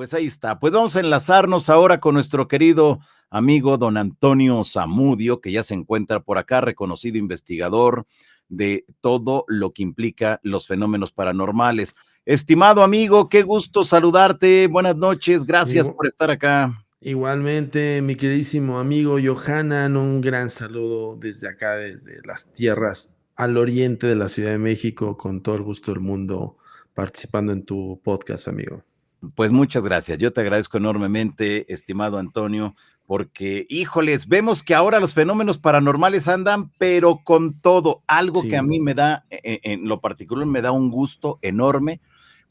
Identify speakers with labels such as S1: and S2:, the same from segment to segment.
S1: Pues ahí está. Pues vamos a enlazarnos ahora con nuestro querido amigo don Antonio Zamudio, que ya se encuentra por acá, reconocido investigador de todo lo que implica los fenómenos paranormales. Estimado amigo, qué gusto saludarte. Buenas noches. Gracias
S2: Igu-
S1: por estar acá.
S2: Igualmente, mi queridísimo amigo Johanan, un gran saludo desde acá, desde las tierras al oriente de la Ciudad de México, con todo el gusto del mundo, participando en tu podcast, amigo.
S1: Pues muchas gracias. Yo te agradezco enormemente, estimado Antonio, porque, híjoles, vemos que ahora los fenómenos paranormales andan, pero con todo, algo que a
S2: Sí,
S1: mí me da, en lo particular, me da un gusto enorme,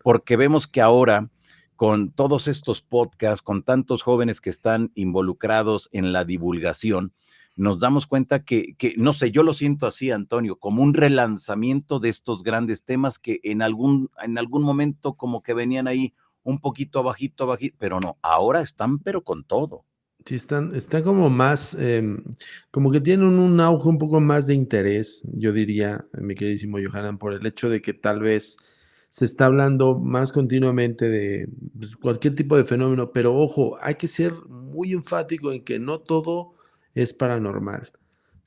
S1: porque vemos que ahora, con todos estos podcasts, con tantos jóvenes que están involucrados en la divulgación, nos damos cuenta que, no sé, yo lo siento así, Antonio, como un relanzamiento de estos grandes temas que en algún momento como que venían ahí un poquito abajito, abajito, pero no, ahora están pero con todo.
S2: sí están como más, como que tienen un auge un poco más de interés, yo diría, mi queridísimo Johanan, por el hecho de que tal vez se está hablando más continuamente de pues, cualquier tipo de fenómeno, pero ojo, hay que ser muy enfático en que no todo es paranormal,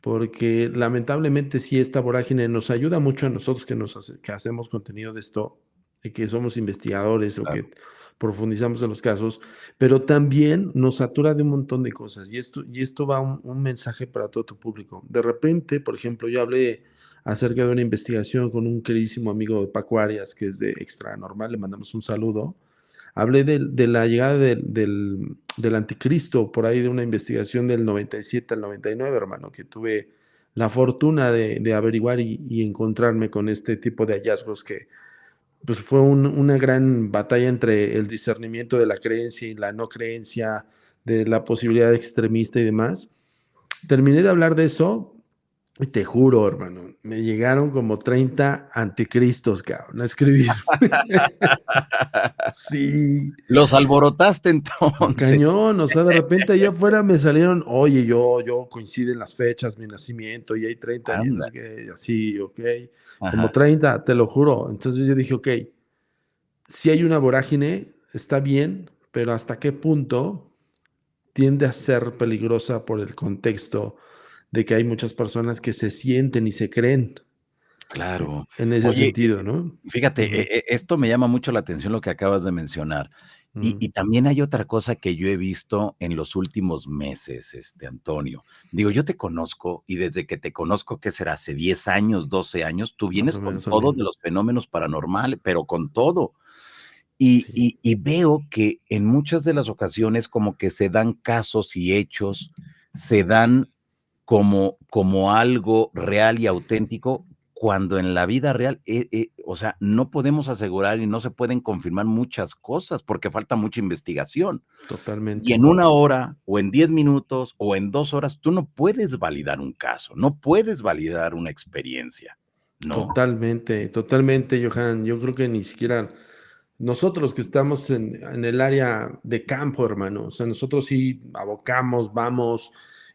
S2: porque lamentablemente sí esta vorágine nos ayuda mucho a nosotros que hacemos contenido de esto, y que somos investigadores o
S1: Claro.
S2: que profundizamos en los casos, pero también nos satura de un montón de cosas. Y esto va un mensaje para todo tu público. De repente, por ejemplo, yo hablé acerca de una investigación con un queridísimo amigo de Paco Arias, que es de Extra Normal, le mandamos un saludo. Hablé de la llegada del anticristo, por ahí de una investigación del 97 al 99, hermano, que tuve la fortuna de averiguar y encontrarme con este tipo de hallazgos que pues fue una gran batalla entre el discernimiento de la creencia y la no creencia, de la posibilidad extremista y demás. Terminé de hablar de eso y te juro, hermano, me llegaron como 30 anticristos, cabrón, a escribir. Sí,
S1: Los alborotaste entonces.
S2: cañón, o sea, de repente allá afuera me salieron, oye, yo coinciden las fechas, mi nacimiento, y hay 30 años, no
S1: Anda.
S2: sé qué, así, ok, como
S1: Ajá.
S2: 30, te lo juro. Entonces yo dije, ok, si hay una vorágine, está bien, pero ¿hasta qué punto tiende a ser peligrosa por el contexto de que hay muchas personas que se sienten y se creen
S1: Claro.
S2: en ese
S1: Oye,
S2: sentido, ¿no?
S1: fíjate,
S2: Ujú,
S1: esto me llama mucho la atención lo que acabas de mencionar. Y
S2: ujú.
S1: y también hay otra cosa que yo he visto en los últimos meses, Antonio. Digo, yo te conozco y desde que te conozco, ¿qué será? Hace 10 años, 12 años, tú
S2: Más
S1: vienes
S2: o
S1: con
S2: menos,
S1: todo
S2: amigo.
S1: de los fenómenos paranormales, pero con todo. Y
S2: Sí,
S1: y y veo que en muchas de las ocasiones como que se dan casos y hechos, se dan como algo real y auténtico, cuando en la vida real, o sea, no podemos asegurar y no se pueden confirmar muchas cosas, porque falta mucha investigación. Y
S2: totalmente.
S1: en 1 hora, o en 10 minutos, o en 2 horas, tú no puedes validar un caso, no puedes validar una experiencia, ¿no?
S2: Totalmente, totalmente, Johan. Yo creo que ni siquiera nosotros que estamos en el área de campo, hermano, o sea, nosotros sí abocamos, vamos,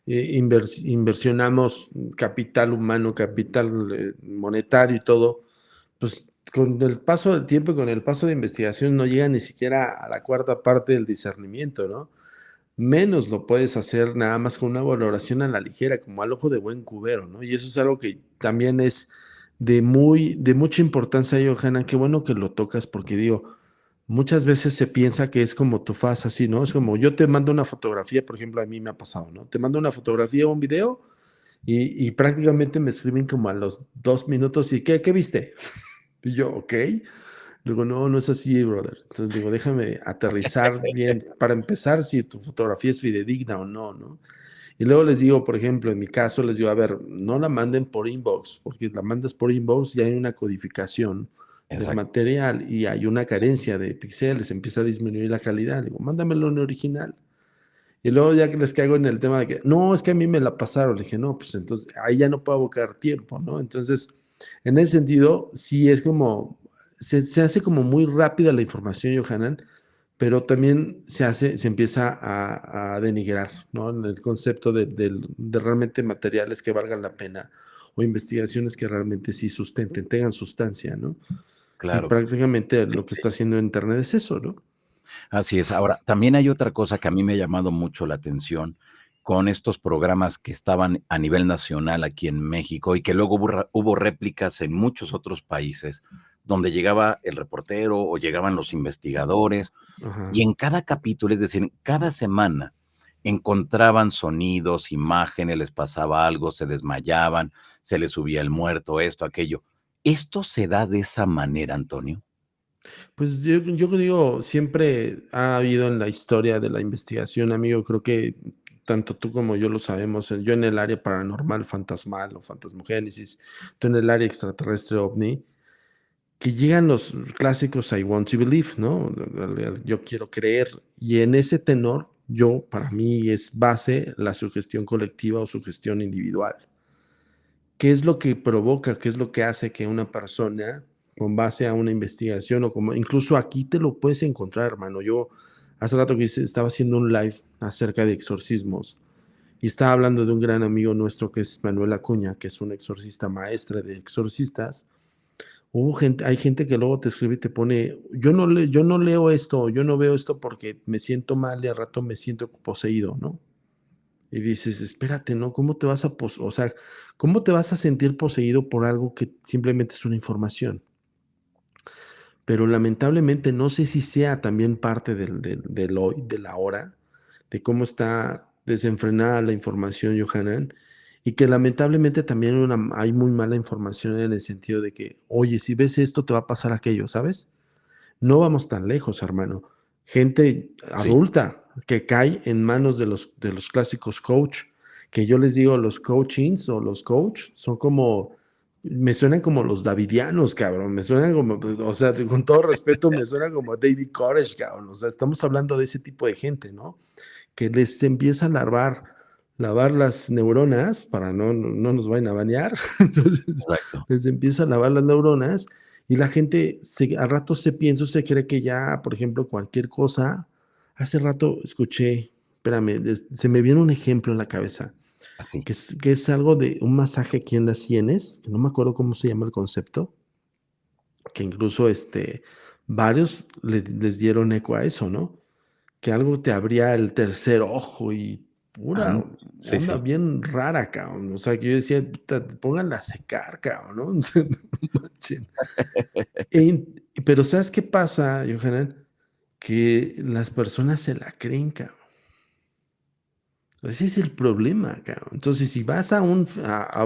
S2: inversionamos capital humano, capital monetario y todo, pues con el paso del tiempo y con el paso de investigación no llega ni siquiera a la cuarta parte del discernimiento, ¿no? Menos lo puedes hacer nada más con una valoración a la ligera, como al ojo de buen cubero, ¿no? Y eso es algo que también es de mucha importancia, Johanna. Qué bueno que lo tocas, porque digo, muchas veces se piensa que es como tu faz así, ¿no? Es como yo te mando una fotografía, por ejemplo, a mí me ha pasado, ¿no? Te mando una fotografía o un video y prácticamente me escriben como a los 2 minutos y ¿qué viste? Y yo, ok. Digo, no, no es así, brother. Entonces digo, déjame aterrizar bien para empezar si tu fotografía es fidedigna o no, ¿no? Y luego les digo, por ejemplo, en mi caso, les digo, a ver, no la manden por inbox, porque la mandas por inbox y hay una codificación del
S1: Exacto.
S2: material y hay una carencia de píxeles, empieza a disminuir la calidad. Digo, mándamelo en original. Y luego ya que les caigo en el tema de que, no, es que a mí me la pasaron, le dije, no, pues entonces ahí ya no puedo abocar tiempo, ¿no? Entonces, en ese sentido, sí es como, se hace como muy rápida la información, Johanan, pero también se empieza a denigrar, ¿no? En el concepto de realmente materiales que valgan la pena o investigaciones que realmente sí sustenten, tengan sustancia, ¿no? Y
S1: Claro.
S2: prácticamente
S1: Sí,
S2: lo que
S1: sí.
S2: está haciendo Internet es eso, ¿no?
S1: Así es. Ahora, también hay otra cosa que a mí me ha llamado mucho la atención con estos programas que estaban a nivel nacional aquí en México y que luego hubo réplicas en muchos otros países, donde llegaba el reportero o llegaban los investigadores
S2: Ajá.
S1: y en cada capítulo, es decir, cada semana, encontraban sonidos, imágenes, les pasaba algo, se desmayaban, se les subía el muerto, esto, aquello. ¿Esto se da de esa manera, Antonio?
S2: Pues yo digo, siempre ha habido en la historia de la investigación, amigo, creo que tanto tú como yo lo sabemos, yo en el área paranormal, fantasmal o fantasmogénesis, tú en el área extraterrestre ovni, que llegan los clásicos I want to believe, ¿no? Yo quiero creer. Y en ese tenor, para mí es base la sugestión colectiva o sugestión individual. ¿Qué es lo que provoca? ¿Qué es lo que hace que una persona, con base a una investigación o como incluso aquí te lo puedes encontrar, hermano? Yo hace rato que estaba haciendo un live acerca de exorcismos y estaba hablando de un gran amigo nuestro que es Manuel Acuña, que es un exorcista maestre de exorcistas. Hay gente que luego te escribe y te pone, yo no leo esto, yo no veo esto porque me siento mal y al rato me siento poseído, ¿no? Y dices, espérate, ¿no? ¿Cómo te vas a, o sea, cómo te vas a sentir poseído por algo que simplemente es una información? Pero lamentablemente no sé si sea también parte del hoy, de la hora, de cómo está desenfrenada la información, Johanan, y que lamentablemente también hay muy mala información en el sentido de que, oye, si ves esto, te va a pasar aquello, ¿sabes? No vamos tan lejos, hermano. Gente
S1: Sí.
S2: adulta que cae en manos de los clásicos coach, que yo les digo, los coachings o los coach son como, me suenan como los davidianos, cabrón, me suenan como, o sea, con todo respeto, me suena como David Koresh, cabrón, o sea, estamos hablando de ese tipo de gente, ¿no? Que les empieza a lavar las neuronas para no nos vayan a banear. Entonces,
S1: Exacto.
S2: les empieza a lavar las neuronas y la gente al rato se piensa o se cree que ya, por ejemplo, cualquier cosa. Hace rato escuché, espérame, se me viene un ejemplo en la cabeza,
S1: Así.
S2: que es algo de un masaje aquí en las sienes, que no me acuerdo cómo se llama el concepto, que incluso varios les dieron eco a eso, ¿no? Que algo te abría el tercer ojo y pura
S1: Sí,
S2: onda
S1: sí.
S2: bien rara, cabrón. O sea, que yo decía: "Puta, pónganla a secar, cabrón", ¿no? O sea, no manchen. Pero, ¿sabes qué pasa, Johanan? Que las personas se la creen, cabrón. Ese es el problema, cabrón. Entonces, si vas a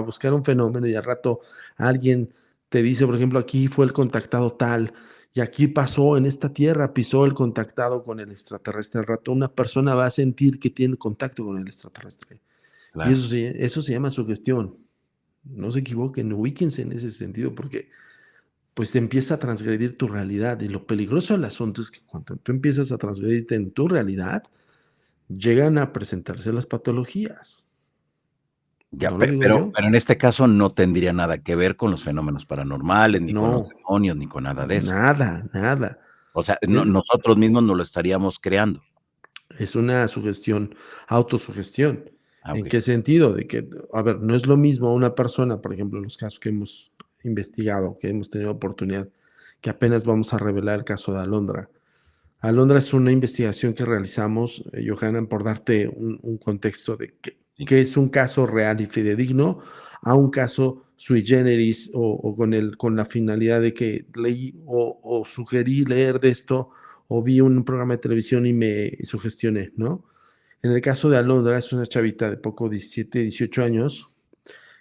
S2: buscar un fenómeno y al rato alguien te dice, por ejemplo, aquí fue el contactado tal, y aquí pasó en esta tierra, pisó el contactado con el extraterrestre, al rato una persona va a sentir que tiene contacto con el extraterrestre. Y
S1: Claro.
S2: eso se llama sugestión. No se equivoquen, ubíquense en ese sentido, porque pues te empieza a transgredir tu realidad. Y lo peligroso del asunto es que cuando tú empiezas a transgredirte en tu realidad, llegan a presentarse las patologías.
S1: Ya,
S2: No lo digo
S1: pero
S2: yo.
S1: en este caso no tendría nada que ver con los fenómenos paranormales, ni con los
S2: No,
S1: demonios, ni con nada de eso.
S2: nada, nada.
S1: O sea,
S2: Es
S1: nosotros mismos nos lo estaríamos creando.
S2: es una sugestión, autosugestión.
S1: Ah,
S2: ¿En
S1: okey.
S2: qué sentido? De que, a ver, no es lo mismo una persona, por ejemplo, en los casos que hemos investigado, que hemos tenido oportunidad, que apenas vamos a revelar el caso de Alondra. Alondra es una investigación que realizamos, Johanan, por darte un contexto de
S1: Sí,
S2: que es un caso real y fidedigno a un caso sui generis o con la finalidad de que leí o sugerí leer de esto o vi un programa de televisión y me sugestioné, ¿no? En el caso de Alondra, es una chavita de poco 17, 18 años,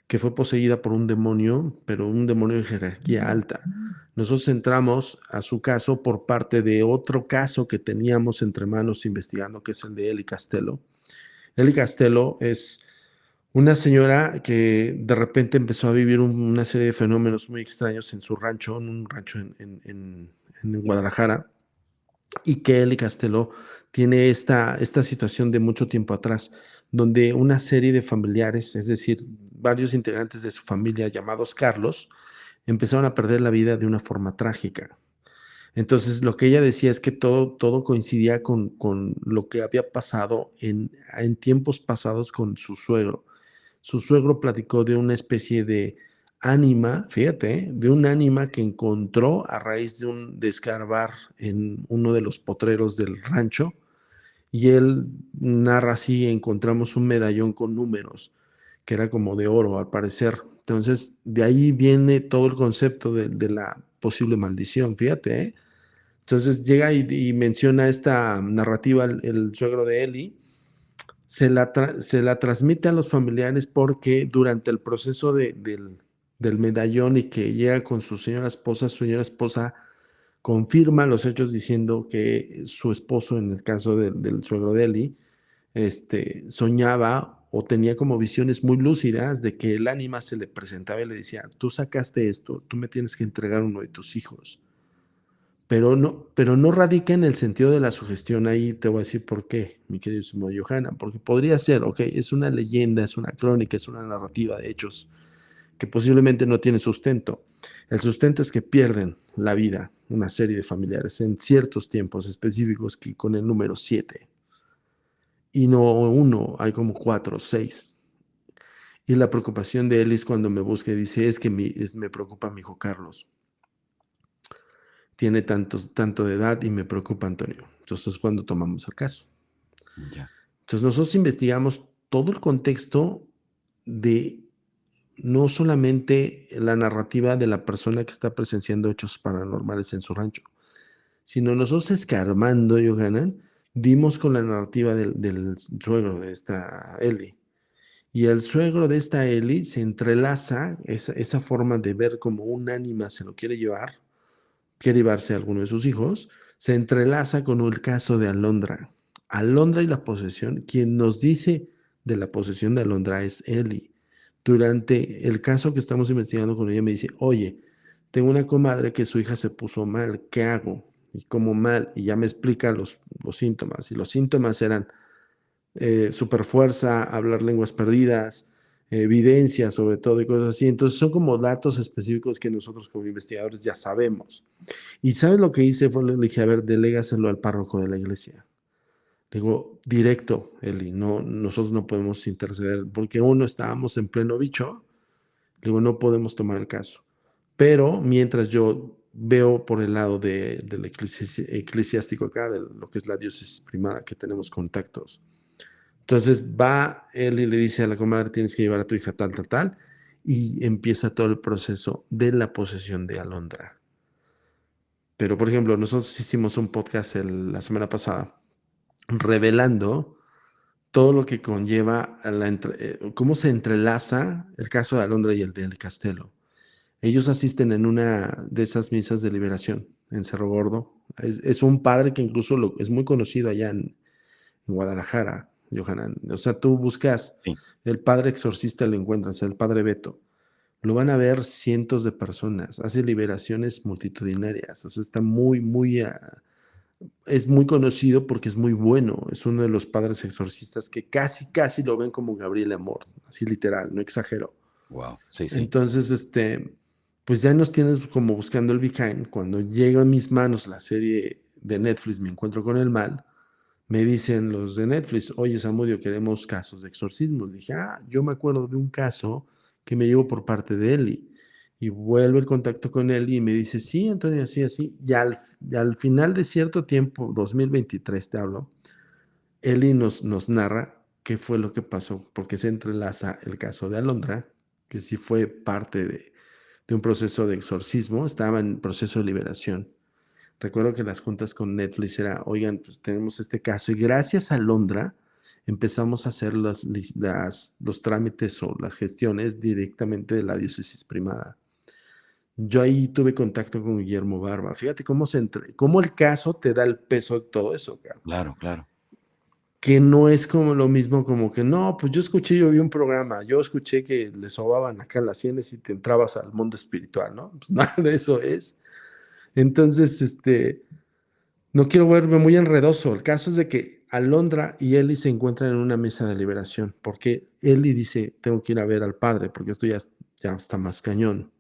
S2: que fue poseída por un demonio, pero un demonio de jerarquía alta. Nosotros entramos a su caso por parte de otro caso que teníamos entre manos investigando, que es el de Eli Castelo. Eli Castelo es una señora que de repente empezó a vivir una serie de fenómenos muy extraños en su rancho, en un rancho en Guadalajara, y que Eli Castelo tiene esta situación de mucho tiempo atrás, donde una serie de familiares, es decir, varios integrantes de su familia llamados Carlos, empezaron a perder la vida de una forma trágica. Entonces, lo que ella decía es que todo coincidía con lo que había pasado en tiempos pasados con su suegro. Su suegro platicó de una especie de ánima, fíjate, de un ánima que encontró a raíz de escarbar en uno de los potreros del rancho. Y él narra así, encontramos un medallón con números, que era como de oro, al parecer. Entonces, de ahí viene todo el concepto de la posible maldición, fíjate, ¿eh? Entonces llega y menciona esta narrativa el suegro de Eli, se la transmite a los familiares porque durante el proceso del medallón y que llega con su señora esposa confirma los hechos diciendo que su esposo, en el caso del suegro de Eli, soñaba o tenía como visiones muy lúcidas de que el ánima se le presentaba y le decía, tú sacaste esto, tú me tienes que entregar uno de tus hijos. Pero no radica en el sentido de la sugestión. Ahí te voy a decir por qué, mi queridísimo Johanna, porque podría ser, ok, es una leyenda, es una crónica, es una narrativa de hechos que posiblemente no tiene sustento. El sustento es que pierden la vida una serie de familiares en ciertos tiempos específicos que con el número 7 y no uno, hay como 4 o 6. Y la preocupación de él es cuando me busca y dice, es que me preocupa mi hijo Carlos. Tiene tanto de edad y me preocupa Antonio. Entonces es cuando tomamos el caso.
S1: Ya.
S2: Entonces nosotros investigamos todo el contexto de no solamente la narrativa de la persona que está presenciando hechos paranormales en su rancho, sino nosotros escarbando, Johanan, dimos con la narrativa del suegro de esta Eli. Y el suegro de esta Eli se entrelaza, esa forma de ver como un ánima se lo quiere llevarse a alguno de sus hijos, se entrelaza con el caso de Alondra. Alondra y la posesión, quien nos dice de la posesión de Alondra es Eli. Durante el caso que estamos investigando con ella me dice, oye, tengo una comadre que su hija se puso mal, ¿qué hago? Y como mal, y ya me explica los síntomas. Y los síntomas eran superfuerza, hablar lenguas perdidas, evidencia sobre todo y cosas así. Entonces son como datos específicos que nosotros como investigadores ya sabemos. Y ¿sabes lo que hice? Le dije, a ver, delégaselo al párroco de la iglesia. Digo, directo, Eli, no, nosotros no podemos interceder porque uno estábamos en pleno bicho. Digo, no podemos tomar el caso. Pero mientras yo veo por el lado del eclesiástico acá, de lo que es la diócesis primada, que tenemos contactos. Entonces va él y le dice a la comadre, tienes que llevar a tu hija tal, tal, tal, y empieza todo el proceso de la posesión de Alondra. Pero, por ejemplo, nosotros hicimos un podcast la semana pasada revelando todo lo que conlleva cómo se entrelaza el caso de Alondra y el del Castelo. Ellos asisten en una de esas misas de liberación en Cerro Gordo. Es un padre que incluso es muy conocido allá en Guadalajara, Johanan. O sea, tú buscas
S1: Sí.
S2: el padre exorcista, lo encuentras, el padre Beto. Lo van a ver cientos de personas, hace liberaciones multitudinarias, o sea, está es muy conocido porque es muy bueno, es uno de los padres exorcistas que casi lo ven como Gabriel Amor, así literal, no exagero.
S1: Wow. Sí, sí.
S2: Entonces, pues ya nos tienes como buscando el behind. Cuando llega a mis manos la serie de Netflix, Me Encuentro con el Mal, me dicen los de Netflix, oye Samudio, queremos casos de exorcismos. Dije, yo me acuerdo de un caso que me llegó por parte de Eli. Y vuelvo el contacto con Eli y me dice, sí, Antonio, así, así. Y al final de cierto tiempo, 2023 te hablo, Eli nos narra qué fue lo que pasó, porque se entrelaza el caso de Alondra, que sí fue parte de un proceso de exorcismo, estaba en proceso de liberación. Recuerdo que las juntas con Netflix era, oigan, pues tenemos este caso y gracias a Alondra empezamos a hacer los trámites o las gestiones directamente de la diócesis primada. Yo ahí tuve contacto con Guillermo Barba. Fíjate cómo el caso te da el peso de todo eso, cara.
S1: Claro, claro.
S2: Que no es como lo mismo como que, no, pues yo vi un programa, yo escuché que le sobaban acá las sienes y te entrabas al mundo espiritual, ¿no? Pues nada de eso es. Entonces, no quiero verme muy enredoso. El caso es de que Alondra y Eli se encuentran en una mesa de liberación, porque Eli dice, tengo que ir a ver al padre, porque esto ya está más cañón.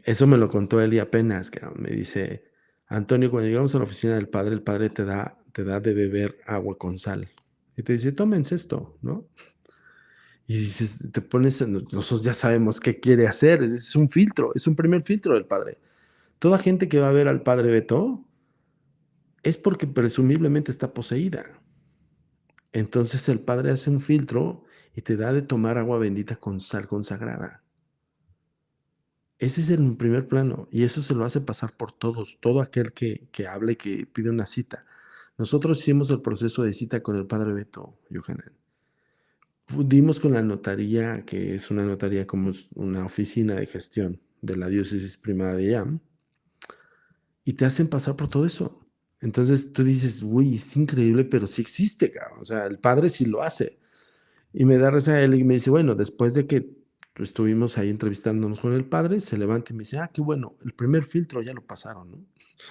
S2: Eso me lo contó Eli apenas, que me dice, Antonio, cuando llegamos a la oficina del padre, el padre te da de beber agua con sal. Y te dice, tómense esto, ¿no? Y dices, te pones, nosotros ya sabemos qué quiere hacer, es un filtro, es un primer filtro del padre. Toda gente que va a ver al padre Beto es porque presumiblemente está poseída. Entonces el padre hace un filtro y te da de tomar agua bendita con sal consagrada. Ese es el primer plano y eso se lo hace pasar por todos, todo aquel que hable, que pide una cita. Nosotros hicimos el proceso de cita con el padre Beto, Johanan. Dimos con la notaría, que es una notaría como una oficina de gestión de la diócesis primada de Yam, y te hacen pasar por todo eso. Entonces tú dices, uy, es increíble, pero sí existe, cabrón. O sea, el padre sí lo hace. Y me da risa a él y me dice, bueno, después de que estuvimos ahí entrevistándonos con el padre, se levanta y me dice, ah, qué bueno, el primer filtro ya lo pasaron, ¿no?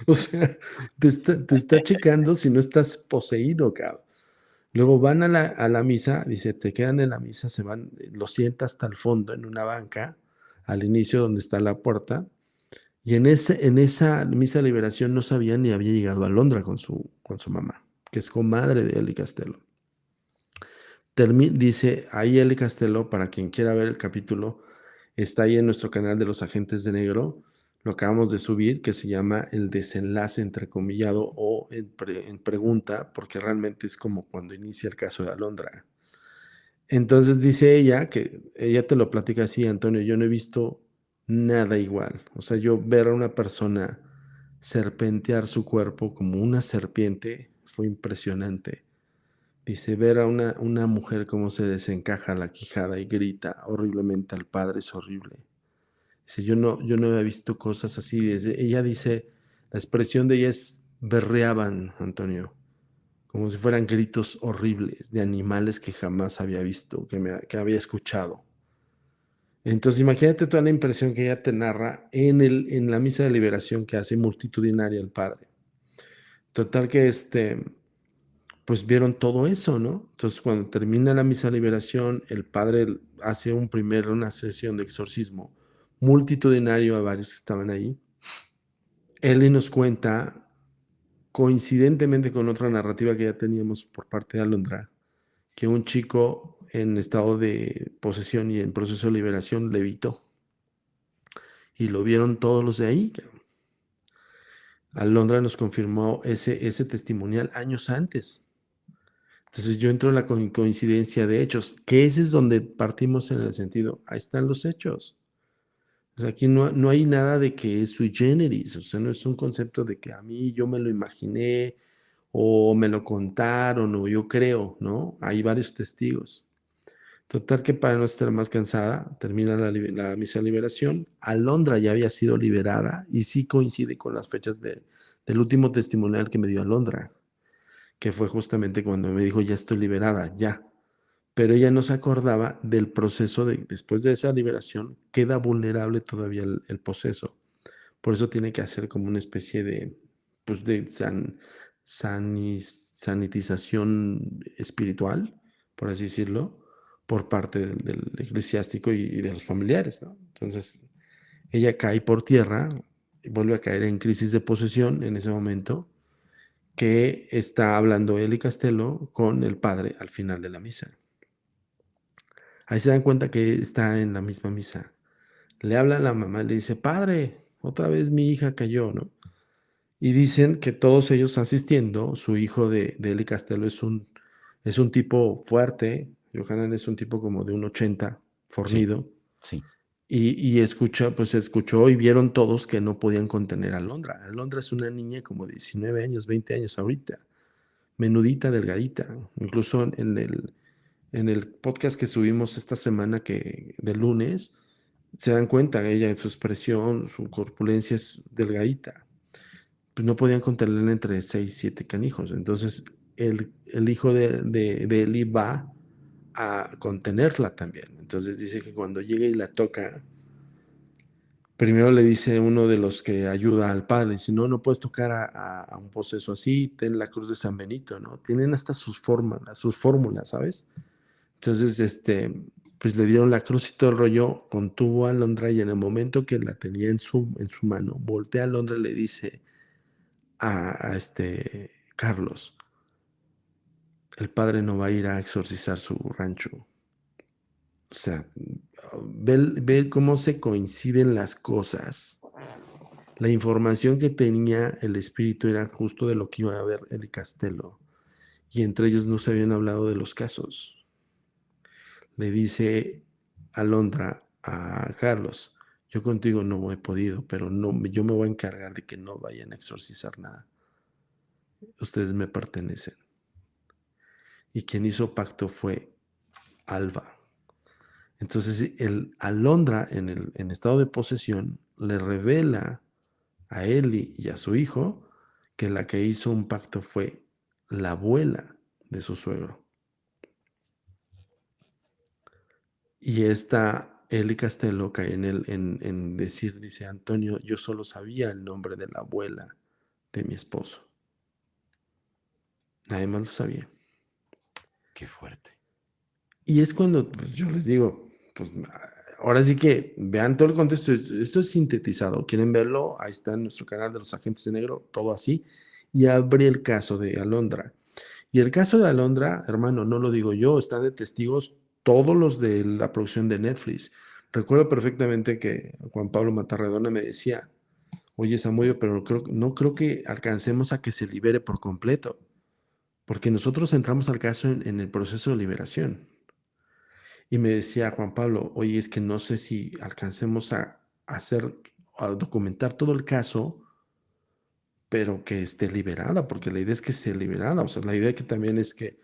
S2: O sea, te está checando si no estás poseído, cabrón. Luego van a la misa, dice, te quedan en la misa, se van, lo sienta hasta el fondo en una banca, al inicio donde está la puerta, y en esa misa de liberación no sabía ni había llegado a Londra con su mamá, que es comadre de Eli Castelo. Dice ahí Eli Castelo, para quien quiera ver el capítulo, está ahí en nuestro canal de los agentes de negro, lo acabamos de subir, que se llama el desenlace entrecomillado o en pregunta, porque realmente es como cuando inicia el caso de Alondra. Entonces dice ella, que ella te lo platica así, Antonio, yo no he visto nada igual. O sea, yo ver a una persona serpentear su cuerpo como una serpiente fue impresionante. Dice, ver a una mujer cómo se desencaja la quijada y grita horriblemente al padre es horrible. Dice, yo no había visto cosas así. Ella dice, la expresión de ella es berreaban, Antonio, como si fueran gritos horribles de animales que jamás había visto, que había escuchado. Entonces, imagínate toda la impresión que ella te narra en la misa de liberación que hace multitudinaria el padre. Total que pues vieron todo eso, ¿no? Entonces, cuando termina la misa de liberación, el padre hace una sesión de exorcismo multitudinario a varios que estaban ahí. Él nos cuenta, coincidentemente con otra narrativa que ya teníamos por parte de Alondra, que un chico en estado de posesión y en proceso de liberación levitó. Y lo vieron todos los de ahí. Alondra nos confirmó ese testimonial años antes. Entonces yo entro en la coincidencia de hechos, que ese es donde partimos en el sentido, ahí están los hechos. O sea, aquí no hay nada de que es sui generis, o sea, no es un concepto de que a mí yo me lo imaginé o me lo contaron o yo creo, ¿no? Hay varios testigos. Total que para no estar más cansada, termina la misa de liberación. Alondra ya había sido liberada y sí coincide con las fechas del último testimonial que me dio Alondra, que fue justamente cuando me dijo, ya estoy liberada, ya. Pero ella no se acordaba del proceso después de esa liberación, queda vulnerable todavía el proceso. Por eso tiene que hacer como una especie de, pues de sanitización espiritual, por así decirlo, por parte del eclesiástico y de los familiares, ¿no? Entonces, ella cae por tierra y vuelve a caer en crisis de posesión en ese momento, que está hablando Eli Castelo con el padre al final de la misa. Ahí se dan cuenta que está en la misma misa. Le habla a la mamá y le dice, padre, otra vez mi hija cayó, ¿no? Y dicen que todos ellos asistiendo, su hijo de Eli Castelo es un tipo fuerte, Johanan es un tipo como de un 80,
S1: Sí,
S2: fornido,
S1: sí.
S2: y escuchó y vieron todos que no podían contener a Alondra. Alondra es una niña como de 19 años, 20 años ahorita, menudita, delgadita. Incluso en el podcast que subimos esta semana de lunes, se dan cuenta, ella, su expresión, su corpulencia es delgadita. Pues no podían contenerla entre 6 7 canijos. Entonces, el hijo de Eli va a contenerla también. Entonces dice que cuando llega y la toca, primero le dice uno de los que ayuda al padre, si no, no puedes tocar a un poseso así, ten la cruz de San Benito, ¿no? Tienen hasta sus fórmulas, ¿sabes? Entonces, pues le dieron la cruz y todo el rollo, contuvo a Londra y en el momento que la tenía en su mano, voltea a Londra y le dice a Carlos, el padre no va a ir a exorcizar su rancho. O sea, ve cómo se coinciden las cosas. La información que tenía el espíritu era justo de lo que iba a ver el Castelo. Y entre ellos no se habían hablado de los casos. Le dice Alondra a Carlos, yo contigo no he podido, pero no, yo me voy a encargar de que no vayan a exorcizar nada. Ustedes me pertenecen. Y quien hizo pacto fue Alba. Entonces, el Alondra, en estado de posesión, le revela a Eli y a su hijo que la que hizo un pacto fue la abuela de su suegro. Y esta Eli Castelo cae en decir, dice Antonio, yo solo sabía el nombre de la abuela de mi esposo. Nadie más lo sabía.
S1: Qué fuerte.
S2: Y es cuando pues, yo les digo, pues ahora sí que vean todo el contexto. Esto es sintetizado. ¿Quieren verlo? Ahí está en nuestro canal de los Agentes de Negro, todo así. Y abrí el caso de Alondra. Y el caso de Alondra, hermano, no lo digo yo, están de testigos todos los de la producción de Netflix. Recuerdo perfectamente que Juan Pablo Matarredona me decía, oye Samuel, pero no creo que alcancemos a que se libere por completo, porque nosotros entramos al caso en el proceso de liberación. Y me decía Juan Pablo, oye, es que no sé si alcancemos a hacer, a documentar todo el caso, pero que esté liberada, porque la idea es que esté liberada. O sea, la idea que también es que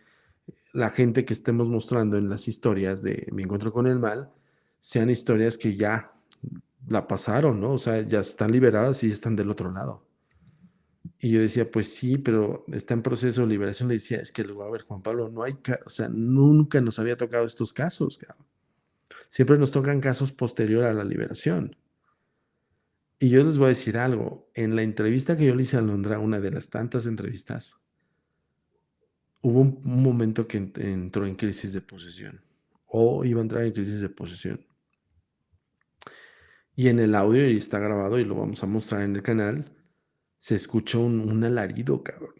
S2: la gente que estemos mostrando en las historias de Mi Encuentro con el Mal sean historias que ya la pasaron, ¿no? O sea, ya están liberadas y están del otro lado. Y yo decía, pues sí, pero está en proceso de liberación. Le decía, es que luego, a ver, Juan Pablo, no hay, o sea, nunca nos había tocado estos casos, cabrón. Siempre nos tocan casos posterior a la liberación. Y yo les voy a decir algo. En la entrevista que yo le hice a Londra, una de las tantas entrevistas, hubo un momento que entró en crisis de posesión. O iba a entrar en crisis de posesión. Y en el audio, y está grabado y lo vamos a mostrar en el canal, se escuchó un alarido, cabrón.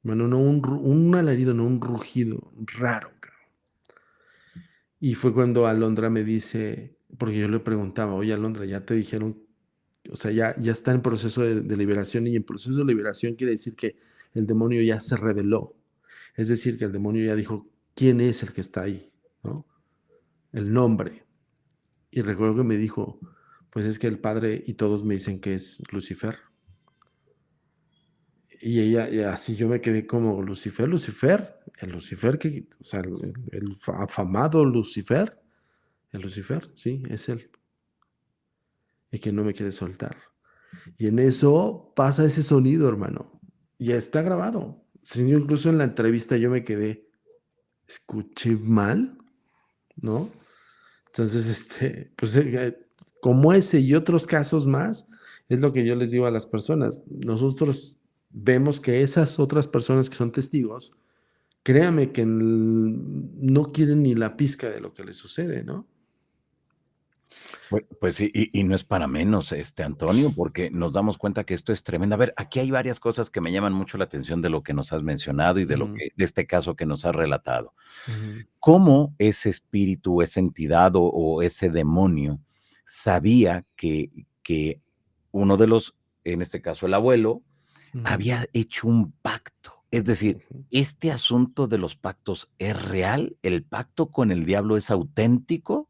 S2: Bueno, no un alarido, no un rugido raro, cabrón. Y fue cuando Alondra me dice, porque yo le preguntaba, oye Alondra, ya te dijeron, o sea, ya está en proceso de liberación, y en proceso de liberación quiere decir que el demonio ya se reveló. Es decir, que el demonio ya dijo quién es el que está ahí, ¿no? El nombre. Y recuerdo que me dijo, pues es que el padre y todos me dicen que es Lucifer. Y ella, y así yo me quedé como, Lucifer, el Lucifer que, o sea, el afamado Lucifer, el Lucifer, sí, es él. Y que no me quiere soltar. Y en eso pasa ese sonido, hermano. Ya está grabado. Sí, incluso en la entrevista yo me quedé, escuché mal, ¿no? Entonces, pues como ese y otros casos más, es lo que yo les digo a las personas. Nosotros vemos que esas otras personas que son testigos, créame que no quieren ni la pizca de lo que les sucede, ¿no?
S1: Pues sí, y no es para menos, Antonio, porque nos damos cuenta que esto es tremendo. A ver, aquí hay varias cosas que me llaman mucho la atención de lo que nos has mencionado y de lo
S2: Ujú,
S1: de este caso que nos has relatado.
S2: ujú,
S1: ¿Cómo ese espíritu, esa entidad o ese demonio sabía que uno de los, en este caso el abuelo,
S2: ujú,
S1: había hecho un pacto? Es decir,
S2: ujú.
S1: ¿este asunto de los pactos es real? ¿El pacto con el diablo es auténtico?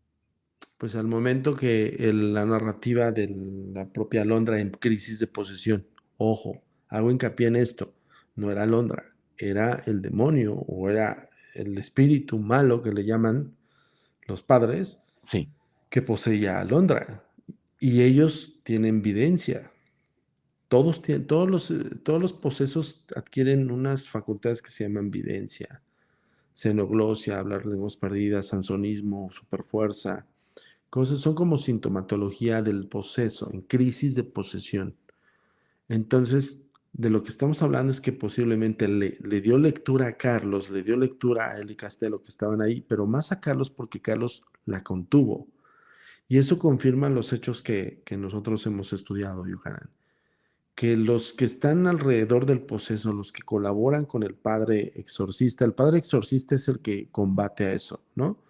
S2: Pues al momento que la narrativa de la propia Londra en crisis de posesión, ojo, hago hincapié en esto, no era Londra, era el demonio o era el espíritu malo que le llaman los padres
S1: Sí.
S2: que poseía a Londra. Y ellos tienen evidencia. Todos los posesos adquieren unas facultades que se llaman videncia, xenoglosia, hablar lenguas perdidas, sansonismo, superfuerza. Cosas son como sintomatología del poseso, en crisis de posesión. Entonces, de lo que estamos hablando es que posiblemente le dio lectura a Carlos, le dio lectura a Eli Castelo que estaban ahí, pero más a Carlos porque Carlos la contuvo. Y eso confirma los hechos que nosotros hemos estudiado, Yohanan. Que los que están alrededor del poseso, los que colaboran con el padre exorcista es el que combate a eso, ¿no?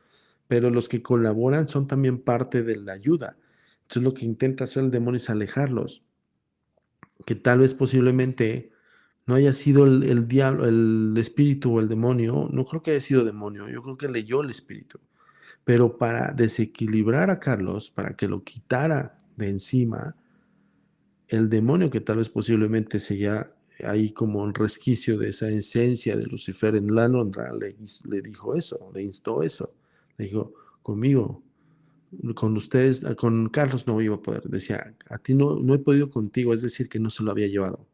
S2: pero los que colaboran son también parte de la ayuda. Entonces lo que intenta hacer el demonio es alejarlos, que tal vez posiblemente no haya sido el diablo, el espíritu o el demonio, no creo que haya sido demonio, yo creo que leyó el espíritu, pero para desequilibrar a Carlos, para que lo quitara de encima, el demonio que tal vez posiblemente seguía ahí como un resquicio de esa esencia de Lucifer en la Londra, le dijo eso, le instó eso, le dijo, conmigo, con ustedes, con Carlos no iba a poder, decía, a ti no he podido contigo, es decir, que no se lo había llevado,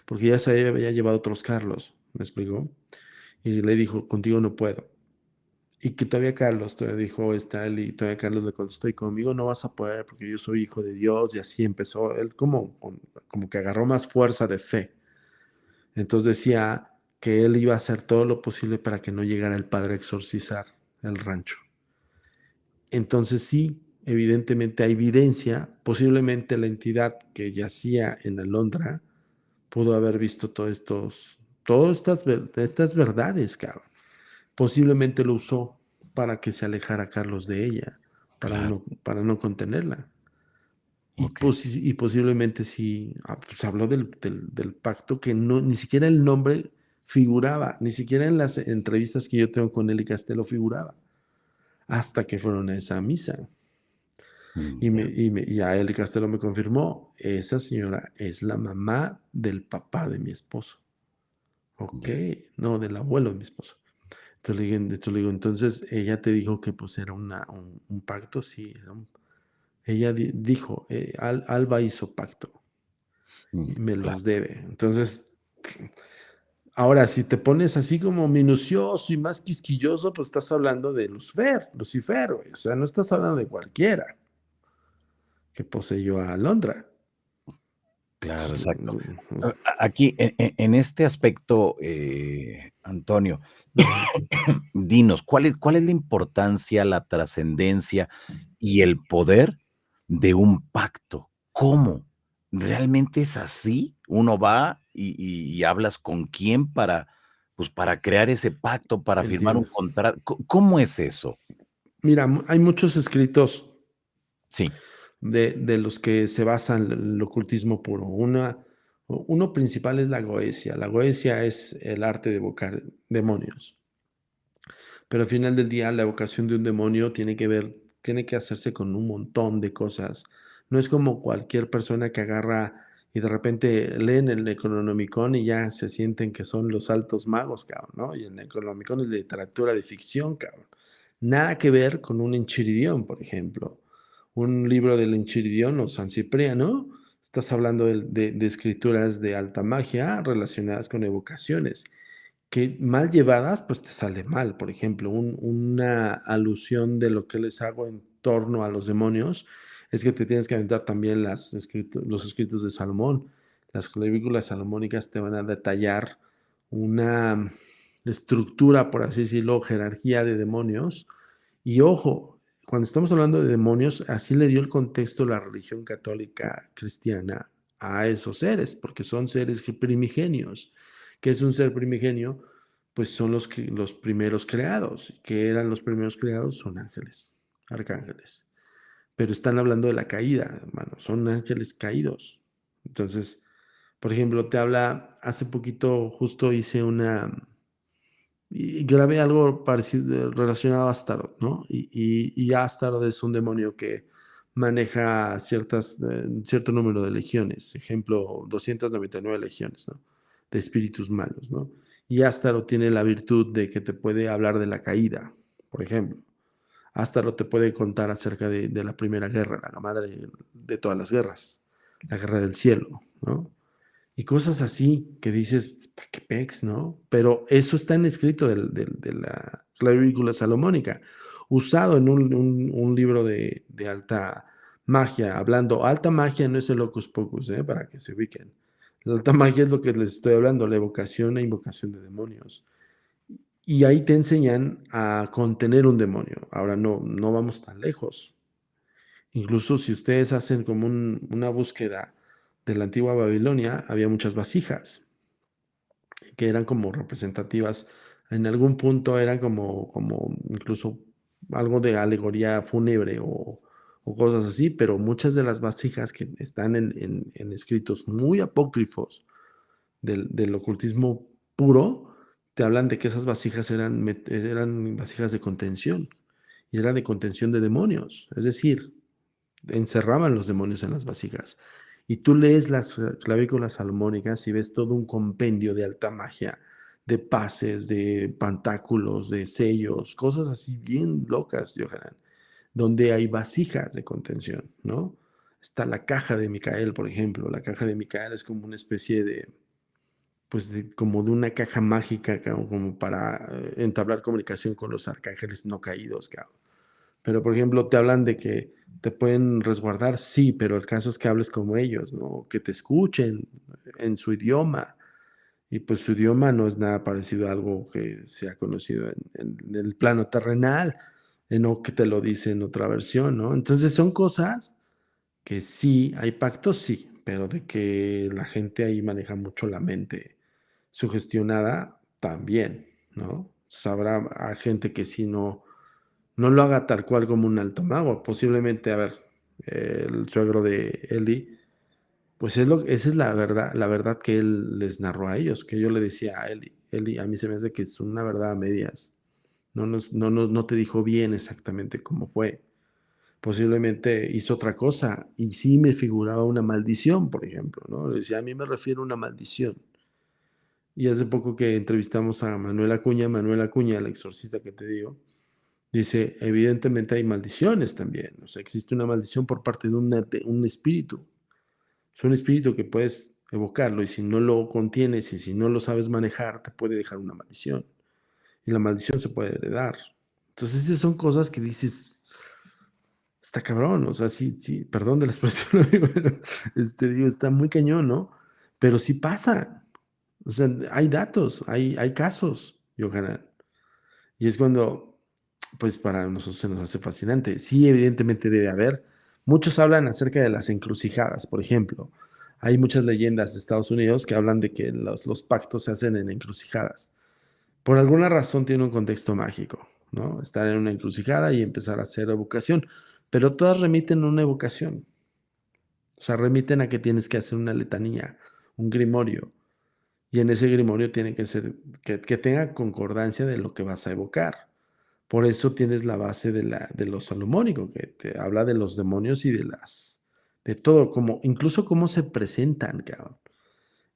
S2: porque ya se había llevado otros Carlos, ¿me explicó? Y le dijo, contigo no puedo. Y que todavía Carlos, todavía dijo Stalin, y todavía Carlos le contestó, y conmigo no vas a poder porque yo soy hijo de Dios, y así empezó, él como que agarró más fuerza de fe. Entonces decía que él iba a hacer todo lo posible para que no llegara el padre a exorcizar el rancho. Entonces sí, evidentemente hay evidencia, posiblemente la entidad que yacía en Alondra pudo haber visto todas estas verdades, cabrón. Posiblemente lo usó para que se alejara Carlos de ella,
S1: Claro,
S2: para no contenerla.
S1: ok,
S2: Y posiblemente sí, pues habló del pacto que no, ni siquiera el nombre figuraba, ni siquiera en las entrevistas que yo tengo con él y Castelo figuraba, hasta que fueron a esa misa.
S1: ya,
S2: Y a él y Castelo me confirmó, esa señora es la mamá del papá de mi esposo. Ok,
S1: ya,
S2: no, del abuelo de mi esposo. Entonces le digo, entonces ella te dijo que pues era un pacto, sí. Ella dijo, Alba hizo pacto y me
S1: claro.
S2: los debe. Entonces, ahora si te pones así como minucioso y más quisquilloso, pues estás hablando de Lucifer, güey. O sea, no estás hablando de cualquiera que poseyó a Alondra.
S1: Claro,
S2: Entonces,
S1: exacto. Aquí, en este aspecto, Antonio,
S2: ujú.
S1: dinos, cuál es la importancia, la trascendencia y el poder de un pacto? ¿Cómo? ¿Realmente es así? Uno va y hablas con quién para, pues, para crear ese pacto, para firmar un
S2: Entiendo.
S1: contrato. ¿Cómo es eso?
S2: Mira, hay muchos escritos
S1: Sí,
S2: de los que se basan el ocultismo puro. Uno principal es la goesia. La goesia es el arte de evocar demonios. Pero al final del día, la evocación de un demonio tiene que hacerse con un montón de cosas. No es como cualquier persona que agarra y de repente leen el Necronomicon y ya se sienten que son los altos magos, cabrón, ¿no? Y el Necronomicon es literatura de ficción, cabrón. Nada que ver con un Enchiridión, por ejemplo. Un libro del Enchiridión o San Cipriano, estás hablando de escrituras de alta magia relacionadas con evocaciones que mal llevadas, pues te sale mal. Por ejemplo, una alusión de lo que les hago en torno a los demonios es que te tienes que aventar también los escritos de Salomón. Las clavículas salomónicas te van a detallar una estructura, por así decirlo, jerarquía de demonios. Y ojo, cuando estamos hablando de demonios, así le dio el contexto la religión católica cristiana a esos seres, porque son seres primigenios. ¿Qué es un ser primigenio? Pues son los primeros creados. ¿Qué eran los primeros creados? Son ángeles, arcángeles. Pero están hablando de la caída, hermano. Son ángeles caídos. Entonces, por ejemplo, te habla, hace poquito justo hice y grabé algo parecido relacionado a Astaroth, ¿no? Y Astaroth es un demonio que maneja cierto número de legiones, ejemplo, 299 legiones, ¿no? De espíritus malos, ¿no? Y Astaroth tiene la virtud de que te puede hablar de la caída, por ejemplo. Astaroth te puede contar acerca de la primera guerra, la madre de todas las guerras, la guerra del cielo, ¿no? Y cosas así que dices, "Puta, qué pex, ¿no?". Pero eso está en escrito de la clavícula salomónica, usado en un libro de alta magia, hablando, alta magia no es el hocus pocus, para que se ubiquen. La alta magia es lo que les estoy hablando, la evocación e invocación de demonios. Y ahí te enseñan a contener un demonio. Ahora no vamos tan lejos. Incluso si ustedes hacen como una búsqueda de la antigua Babilonia, había muchas vasijas que eran como representativas. En algún punto eran como incluso algo de alegoría fúnebre o cosas así, pero muchas de las vasijas que están en escritos muy apócrifos del ocultismo puro, te hablan de que esas vasijas eran vasijas de contención, y era de contención de demonios, es decir, encerraban los demonios en las vasijas. Y tú lees las clavículas salomónicas y ves todo un compendio de alta magia, de pases, de pantáculos, de sellos, cosas así bien locas, Johanan, donde hay vasijas de contención, ¿no? Está la caja de Micael, por ejemplo. La caja de Micael es como una especie de, pues, como de una caja mágica, como para entablar comunicación con los arcángeles no caídos, cabrón. Pero, por ejemplo, te hablan de que te pueden resguardar, sí, pero el caso es que hables como ellos, ¿no? Que te escuchen en su idioma. Y pues su idioma no es nada parecido a algo que se ha conocido en el plano terrenal, no que te lo dice en otra versión, ¿no? Entonces son cosas que sí, hay pactos, sí, pero de que la gente ahí maneja mucho la mente sugestionada, también, ¿no? Sabrá a gente que sí no lo haga tal cual como un alto mago. Posiblemente, a ver, el suegro de Eli, pues esa es la verdad que él les narró a ellos, que yo le decía a Eli, Eli, a mí se me hace que es una verdad a medias. No te dijo bien exactamente cómo fue. Posiblemente hizo otra cosa y sí me figuraba una maldición, por ejemplo, ¿no? Le decía, a mí me refiero a una maldición. Y hace poco que entrevistamos a Manuel Acuña, el exorcista que te digo, dice, evidentemente hay maldiciones también, o sea, existe una maldición por parte de un espíritu. Es un espíritu que puedes evocarlo y si no lo contienes y si no lo sabes manejar, te puede dejar una maldición. Y la maldición se puede heredar. Entonces, esas son cosas que dices, está cabrón, o sea, sí, sí, perdón de la expresión, pero, digo, está muy cañón, ¿no? Pero sí pasa. O sea, hay datos, hay casos, Johanan. Y es cuando, pues para nosotros se nos hace fascinante. Sí, evidentemente debe haber. Muchos hablan acerca de las encrucijadas, por ejemplo. Hay muchas leyendas de Estados Unidos que hablan de que los pactos se hacen en encrucijadas. Por alguna razón tiene un contexto mágico, ¿no? Estar en una encrucijada y empezar a hacer evocación. Pero todas remiten a una evocación. O sea, remiten a que tienes que hacer una letanía, un grimorio. Y en ese grimorio tiene que ser, que tenga concordancia de lo que vas a evocar. Por eso tienes la base de lo salomónico, que te habla de los demonios y de todo, como, incluso cómo se presentan, cabrón.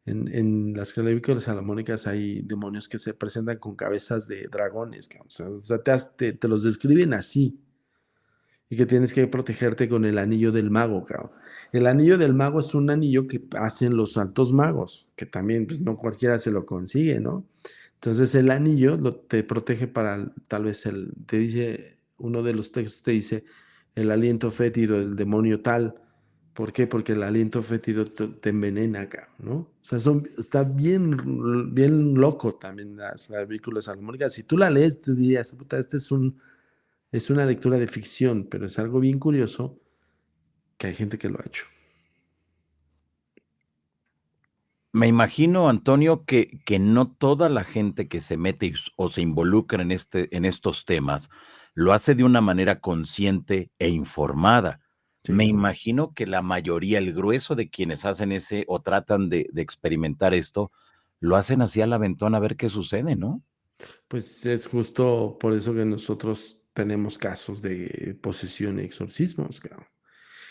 S2: En las clavículas salomónicas hay demonios que se presentan con cabezas de dragones, cabrón. O sea, te los describen así. Y que tienes que protegerte con el anillo del mago, cabrón. El anillo del mago es un anillo que hacen los altos magos, que también pues, no cualquiera se lo consigue, ¿no? Entonces el anillo te protege para tal vez te dice, uno de los textos te dice el aliento fétido del demonio tal. ¿Por qué? Porque el aliento fétido te envenena, cabrón, ¿no? O sea, está bien loco también las clavículas salomónicas. Si tú la lees, te dirías, puta, es una lectura de ficción, pero es algo bien curioso que hay gente que lo ha hecho.
S1: Me imagino, Antonio, que no toda la gente que se mete o se involucra en estos temas lo hace de una manera consciente e informada. Me
S2: Sí.
S1: imagino que la mayoría, el grueso de quienes hacen ese o tratan de experimentar esto, lo hacen así al aventón a ver qué sucede, ¿no?
S2: Pues es justo por eso que nosotros tenemos casos de posesión y exorcismos, cabrón.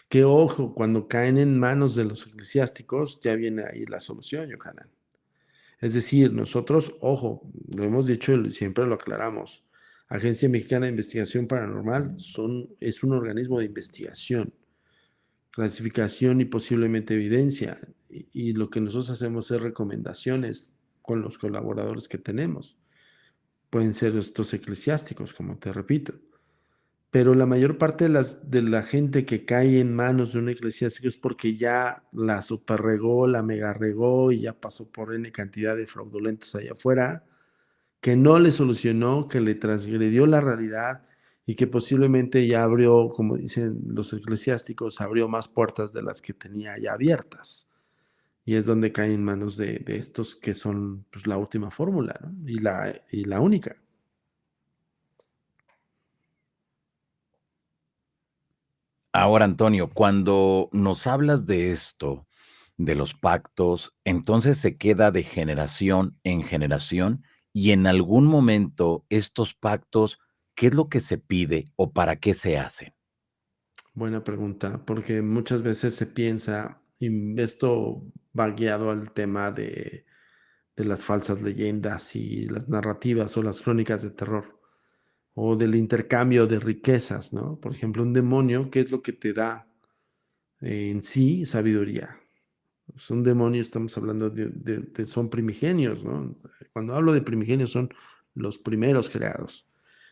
S2: Que ojo, cuando caen en manos de los eclesiásticos, ya viene ahí la solución, Johanan. Es decir, nosotros, ojo, lo hemos dicho y siempre lo aclaramos. Agencia Mexicana de Investigación Paranormal es un organismo de investigación, clasificación y posiblemente evidencia. Y lo que nosotros hacemos es recomendaciones con los colaboradores que tenemos. Pueden ser estos eclesiásticos, como te repito. Pero la mayor parte de la gente que cae en manos de un eclesiástico es porque ya la superregó, la mega regó y ya pasó por N cantidad de fraudulentos allá afuera, que no le solucionó, que le transgredió la realidad y que posiblemente ya abrió, como dicen los eclesiásticos, abrió más puertas de las que tenía ya abiertas. Y es donde cae en manos de estos que son pues, la última fórmula, ¿no? Y la única.
S1: Ahora, Antonio, cuando nos hablas de esto, de los pactos, entonces se queda de generación en generación y en algún momento estos pactos, ¿qué es lo que se pide o para qué se hacen?
S2: Buena pregunta, porque muchas veces se piensa, y esto va guiado al tema de las falsas leyendas y las narrativas o las crónicas de terror, o del intercambio de riquezas, ¿no? Por ejemplo, un demonio, ¿qué es lo que te da en sí? Sabiduría. Pues un demonio, estamos hablando son primigenios, ¿no? Cuando hablo de primigenios son los primeros creados.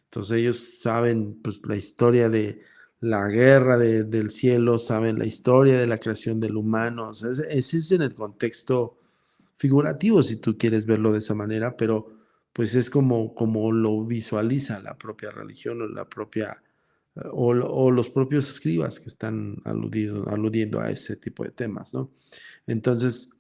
S2: Entonces ellos saben pues la historia de la guerra del cielo, saben la historia de la creación del humano. O sea, ese es en el contexto figurativo, si tú quieres verlo de esa manera, pero pues es como lo visualiza la propia religión o la propia o los propios escribas que están aludiendo a ese tipo de temas, ¿no? Entonces,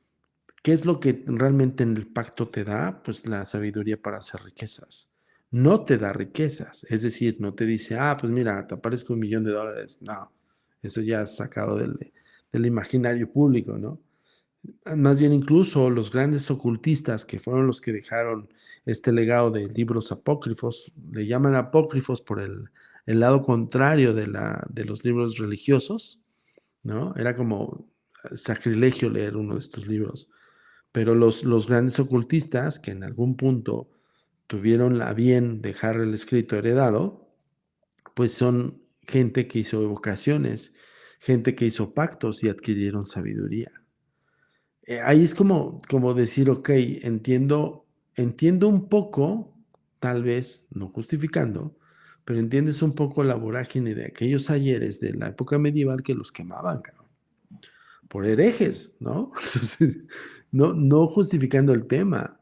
S2: ¿qué es lo que realmente en el pacto te da? Pues la sabiduría para hacer riquezas. No te da riquezas, es decir, no te dice, pues mira, te aparezco $1,000,000. No, eso ya es sacado del imaginario público, ¿no? Más bien, incluso los grandes ocultistas, que fueron los que dejaron este legado de libros apócrifos, le llaman apócrifos por el lado contrario de los libros religiosos, ¿no? Era como sacrilegio leer uno de estos libros. Pero los grandes ocultistas, que en algún punto tuvieron a bien dejar el escrito heredado, pues son gente que hizo evocaciones, gente que hizo pactos y adquirieron sabiduría. Ahí es como decir, okey, entiendo un poco, tal vez, no justificando, pero entiendes un poco la vorágine de aquellos ayeres de la época medieval que los quemaban, cabrón, por herejes, ¿no? Entonces, no justificando el tema,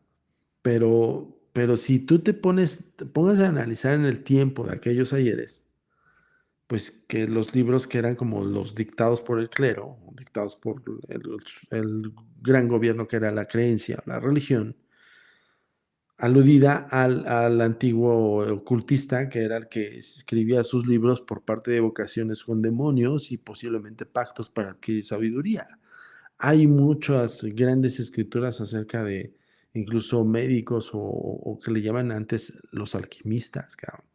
S2: pero si tú te pongas a analizar en el tiempo de aquellos ayeres, pues, que los libros que eran como los dictados por el clero, dictados por el gran gobierno que era la creencia, la religión, aludida al antiguo ocultista, que era el que escribía sus libros por parte de evocaciones con demonios y posiblemente pactos para adquirir sabiduría. Hay muchas grandes escrituras acerca de incluso médicos o que le llaman antes los alquimistas, cabrón.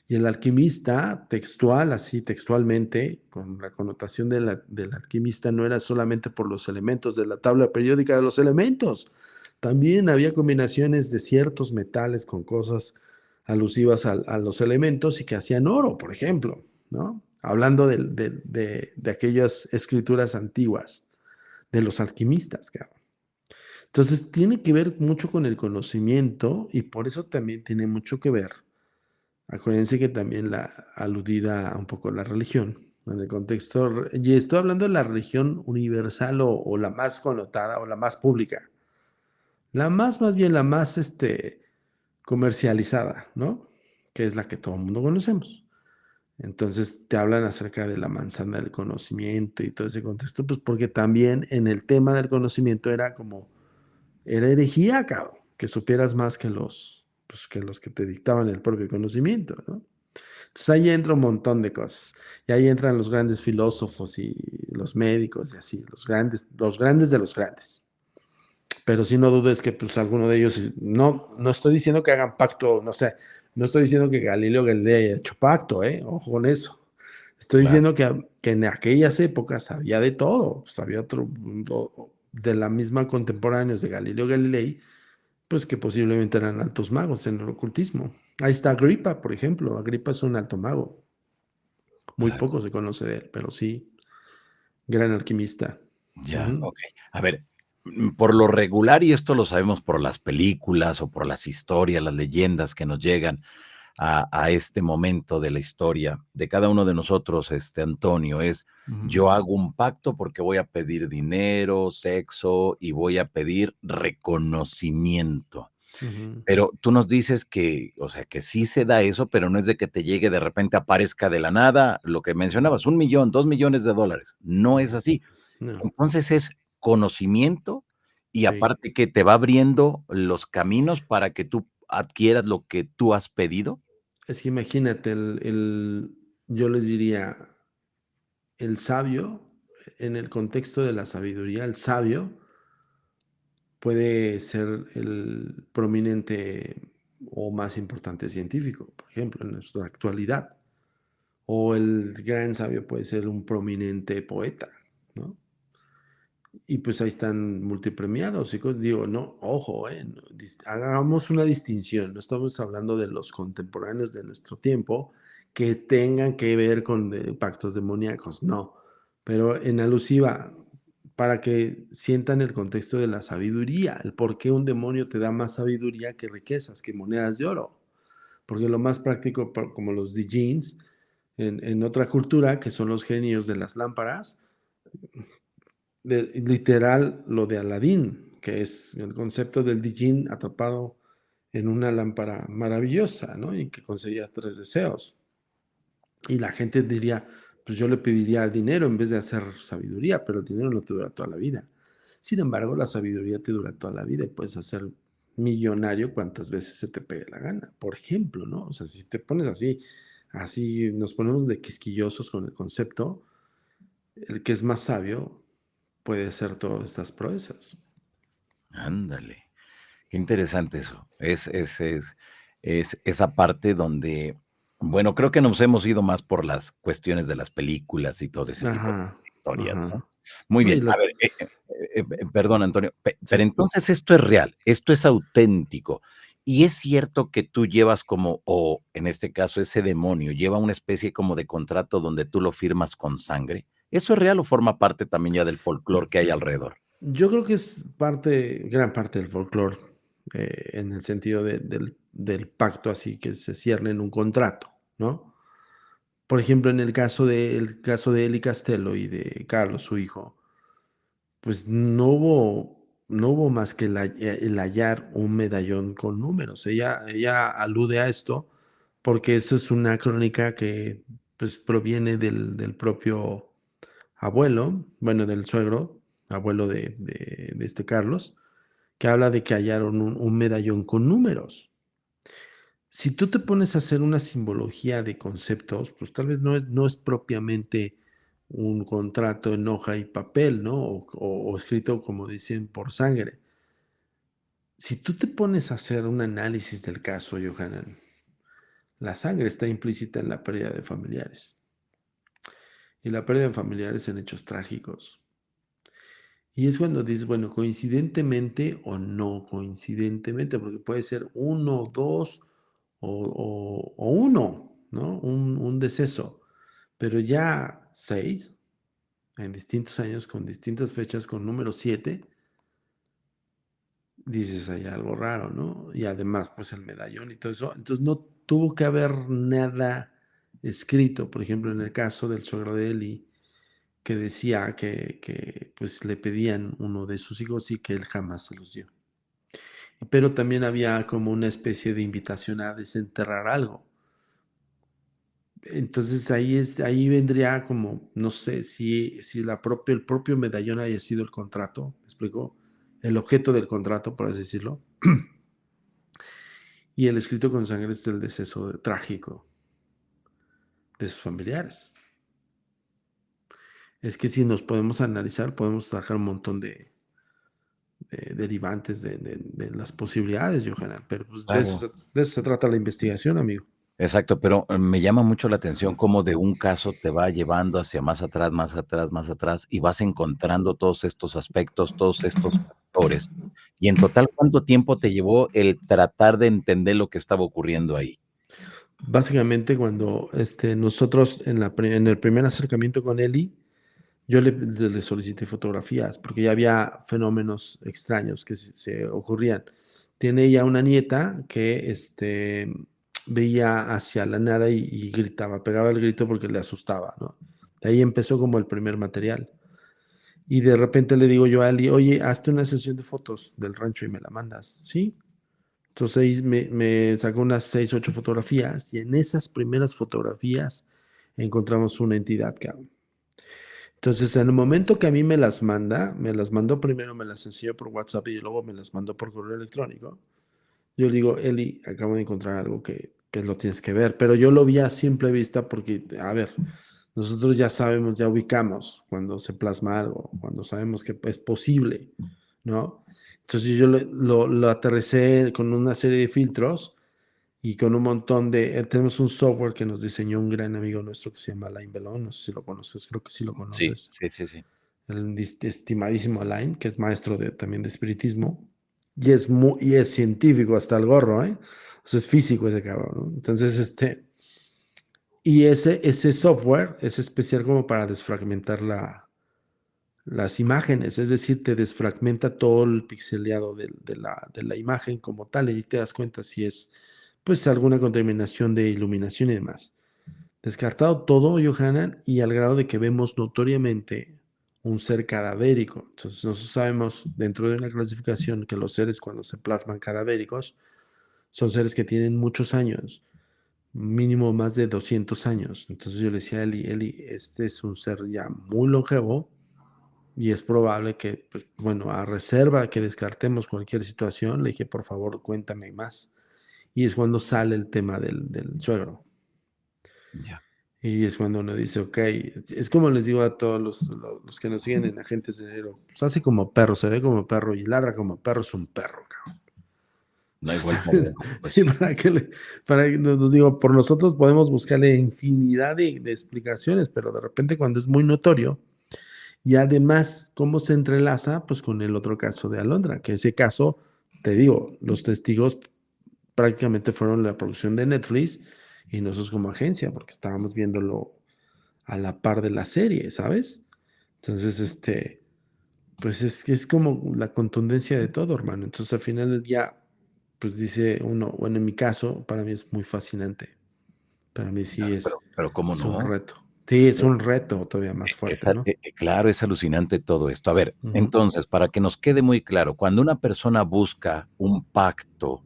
S2: Y el alquimista, textual, así textualmente, con la connotación del alquimista, no era solamente por los elementos de la tabla periódica de los elementos. También había combinaciones de ciertos metales con cosas alusivas a los elementos y que hacían oro, por ejemplo, ¿no? Hablando de aquellas escrituras antiguas, de los alquimistas, cabrón. Entonces, tiene que ver mucho con el conocimiento y por eso también tiene mucho que ver. Acuérdense que también la aludida un poco a la religión, en el contexto, y estoy hablando de la religión universal o la más connotada o la más pública, más bien la más comercializada, ¿no? Que es la que todo el mundo conocemos. Entonces te hablan acerca de la manzana del conocimiento y todo ese contexto, pues porque también en el tema del conocimiento era herejía, cabrón, que supieras más pues, que los que te dictaban el propio conocimiento, ¿no? Entonces ahí entra un montón de cosas. Y ahí entran los grandes filósofos y los médicos y así, los grandes de los grandes. Pero sí no dudes que pues alguno de ellos, no estoy diciendo que hagan pacto, no sé, no estoy diciendo que Galileo Galilei haya hecho pacto, ojo con eso. Estoy
S1: Claro.
S2: diciendo que en aquellas épocas había de todo, pues había otro mundo de la misma contemporáneos de Galileo Galilei, pues que posiblemente eran altos magos en el ocultismo. Ahí está Agripa, por ejemplo. Agripa es un alto mago. Muy
S1: Claro.
S2: poco se conoce de él, pero sí, gran alquimista.
S1: Ya,
S2: Ujú,
S1: okey. A ver, por lo regular, y esto lo sabemos por las películas o por las historias, las leyendas que nos llegan a este momento de la historia de cada uno de nosotros, Antonio, es:
S2: ujú,
S1: yo hago un pacto porque voy a pedir dinero, sexo y voy a pedir reconocimiento.
S2: ujú.
S1: Pero tú nos dices que, o sea, que sí se da eso, pero no es de que te llegue de repente, aparezca de la nada, lo que mencionabas, 1,000,000, $2,000,000. No es así.
S2: No,
S1: Entonces, es conocimiento y
S2: sí.
S1: aparte que te va abriendo los caminos para que tú adquieras lo que tú has pedido.
S2: Es que imagínate, yo les diría, el sabio, en el contexto de la sabiduría, el sabio puede ser el prominente o más importante científico, por ejemplo, en nuestra actualidad. O el gran sabio puede ser un prominente poeta, ¿no? Y pues ahí están multipremiados. Digo, no, ojo, hagamos una distinción. No estamos hablando de los contemporáneos de nuestro tiempo que tengan que ver con pactos demoníacos, no. Pero en alusiva, para que sientan el contexto de la sabiduría, el por qué un demonio te da más sabiduría que riquezas, que monedas de oro. Porque lo más práctico, como los Dijins, en otra cultura, que son los genios de las lámparas, literal lo de Aladín, que es el concepto del Dijin atrapado en una lámpara maravillosa, ¿no? Y que conseguía 3 deseos. Y la gente diría, pues yo le pediría dinero en vez de hacer sabiduría, pero el dinero no te dura toda la vida. Sin embargo, la sabiduría te dura toda la vida y puedes hacer millonario cuantas veces se te pegue la gana. Por ejemplo, ¿no? O sea, si te pones así, así nos ponemos de quisquillosos con el concepto, el que es más sabio puede hacer todas estas proezas.
S1: Ándale. Qué interesante eso. Es esa parte donde, bueno, creo que nos hemos ido más por las cuestiones de las películas y todo ese tipo
S2: Ajá,
S1: de historias, ¿no?
S2: ajá.
S1: Muy
S2: No, y
S1: bien. A
S2: las,
S1: ver, perdón, Antonio, pero
S2: sí.
S1: entonces esto es real, esto es auténtico. Y es cierto que tú llevas como, o en este caso ese demonio, lleva una especie como de contrato donde tú lo firmas con sangre. ¿Eso es real o forma parte también ya del folclore que hay alrededor?
S2: Yo creo que es parte, gran parte del folclore, en el sentido del pacto así que se cierne en un contrato, ¿no? Por ejemplo, en el caso de Eli Costello y de Carlos, su hijo, pues no hubo más que el hallar un medallón con números. Ella alude a esto porque eso es una crónica que, pues, proviene del propio abuelo, bueno, del suegro, abuelo de este Carlos, que habla de que hallaron un medallón con números. Si tú te pones a hacer una simbología de conceptos, pues tal vez no es propiamente un contrato en hoja y papel, ¿no? O escrito, como dicen, por sangre. Si tú te pones a hacer un análisis del caso, Johanan, la sangre está implícita en la pérdida de familiares. Y la pérdida de familiares en hechos trágicos. Y es cuando dices, bueno, coincidentemente o no coincidentemente, porque puede ser uno, dos o uno, ¿no? Un deceso, pero ya 6 en distintos años, con distintas fechas, con número 7, dices, hay algo raro, ¿no? Y además, pues el medallón y todo eso. Entonces no tuvo que haber nada escrito, por ejemplo, en el caso del suegro de Eli, que decía que pues le pedían uno de sus hijos y que él jamás se los dio. Pero también había como una especie de invitación a desenterrar algo. Entonces ahí vendría como, no sé, si el propio medallón haya sido el contrato, ¿me explico? El objeto del contrato, por así decirlo, y el escrito con sangre es el deceso trágico de sus familiares. Es que si nos podemos analizar, podemos sacar un montón de derivantes de las posibilidades, Johanna, pero pues
S1: Claro.
S2: de eso se trata la investigación, amigo.
S1: Exacto, pero me llama mucho la atención cómo de un caso te va llevando hacia más atrás, más atrás, más atrás, y vas encontrando todos estos aspectos, todos estos factores. Y en total, ¿cuánto tiempo te llevó el tratar de entender lo que estaba ocurriendo ahí?
S2: Básicamente, cuando nosotros en el primer acercamiento con Eli, yo le solicité fotografías porque ya había fenómenos extraños que se ocurrían. Tiene ella una nieta que veía hacia la nada y gritaba, pegaba el grito porque le asustaba, ¿no? De ahí empezó como el primer material. Y de repente le digo yo a Eli, oye, hazte una sesión de fotos del rancho y me la mandas. Sí. Entonces me sacó unas 6, 8 fotografías y en esas primeras fotografías encontramos una entidad, cabrón. Entonces, en el momento que a mí me las manda, me las mandó primero, me las enseñó por WhatsApp y luego me las mandó por correo electrónico. Yo le digo, Eli, acabo de encontrar algo que lo tienes que ver, pero yo lo vi a simple vista porque, a ver, Nosotros ya sabemos, ya ubicamos cuando se plasma algo, cuando sabemos que es posible, ¿no? Entonces yo lo aterricé con una serie de filtros y con un montón de... tenemos un software que nos diseñó un gran amigo nuestro que se llama Alain Belón, no sé si lo conoces, creo que sí lo
S1: Sí,
S2: conoces,
S1: sí, sí, sí.
S2: el estimadísimo Alain, que es maestro también de espiritismo, y es científico hasta el gorro, ¿eh? O sea, es físico ese cabrón, ¿no? Entonces, y ese software es especial como para desfragmentar las imágenes, es decir, te desfragmenta todo el pixeleado de la imagen como tal y te das cuenta si es pues alguna contaminación de iluminación y demás. Descartado todo, Johanan, y al grado de que vemos notoriamente un ser cadavérico. Entonces, nosotros sabemos dentro de una clasificación que los seres cuando se plasman cadavéricos son seres que tienen muchos años, mínimo más de 200 años. Entonces yo le decía a Eli, Eli, este es un ser ya muy longevo y es probable que, pues, bueno, a reserva que descartemos cualquier situación, le dije, por favor, cuéntame más. Y es cuando sale el tema del suegro.
S1: Ya.
S2: Y es cuando uno dice, ok, es como les digo a todos los que nos siguen en Agentes de Enero, pues hace como perro, se ve como perro y ladra como perro, es un perro, cabrón.
S1: No hay vuelta de hoja. Pues
S2: Y
S1: sí.
S2: nos digo, por nosotros podemos buscarle infinidad de explicaciones, pero de repente cuando es muy notorio, y además, ¿cómo se entrelaza? Pues con el otro caso de Alondra, que ese caso, te digo, los testigos prácticamente fueron la producción de Netflix y nosotros como agencia, porque estábamos viéndolo a la par de la serie, ¿sabes? Entonces, pues es como la contundencia de todo, hermano. Entonces, al final del día, pues dice uno, bueno, en mi caso, para mí es muy fascinante. Para mí sí
S1: Claro, pero ¿cómo
S2: es un
S1: no?
S2: reto. Sí, es un
S1: Es
S2: reto todavía más
S1: es
S2: fuerte,
S1: a
S2: ¿no?
S1: claro, es alucinante todo esto. A ver,
S2: Ujú,
S1: entonces, para que nos quede muy claro, cuando una persona busca un pacto,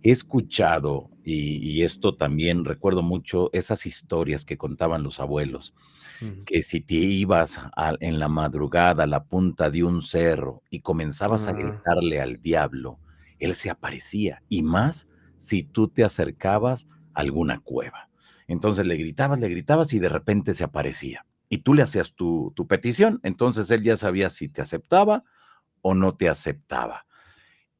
S1: he escuchado, y esto también recuerdo mucho esas historias que contaban los abuelos,
S2: ujú.
S1: que si te ibas en la madrugada a la punta de un cerro y comenzabas a
S2: Ah,
S1: gritarle al diablo, él se aparecía, y más si tú te acercabas a alguna cueva. Entonces le gritabas y de repente se aparecía. Y tú le hacías tu petición, entonces él ya sabía si te aceptaba o no te aceptaba.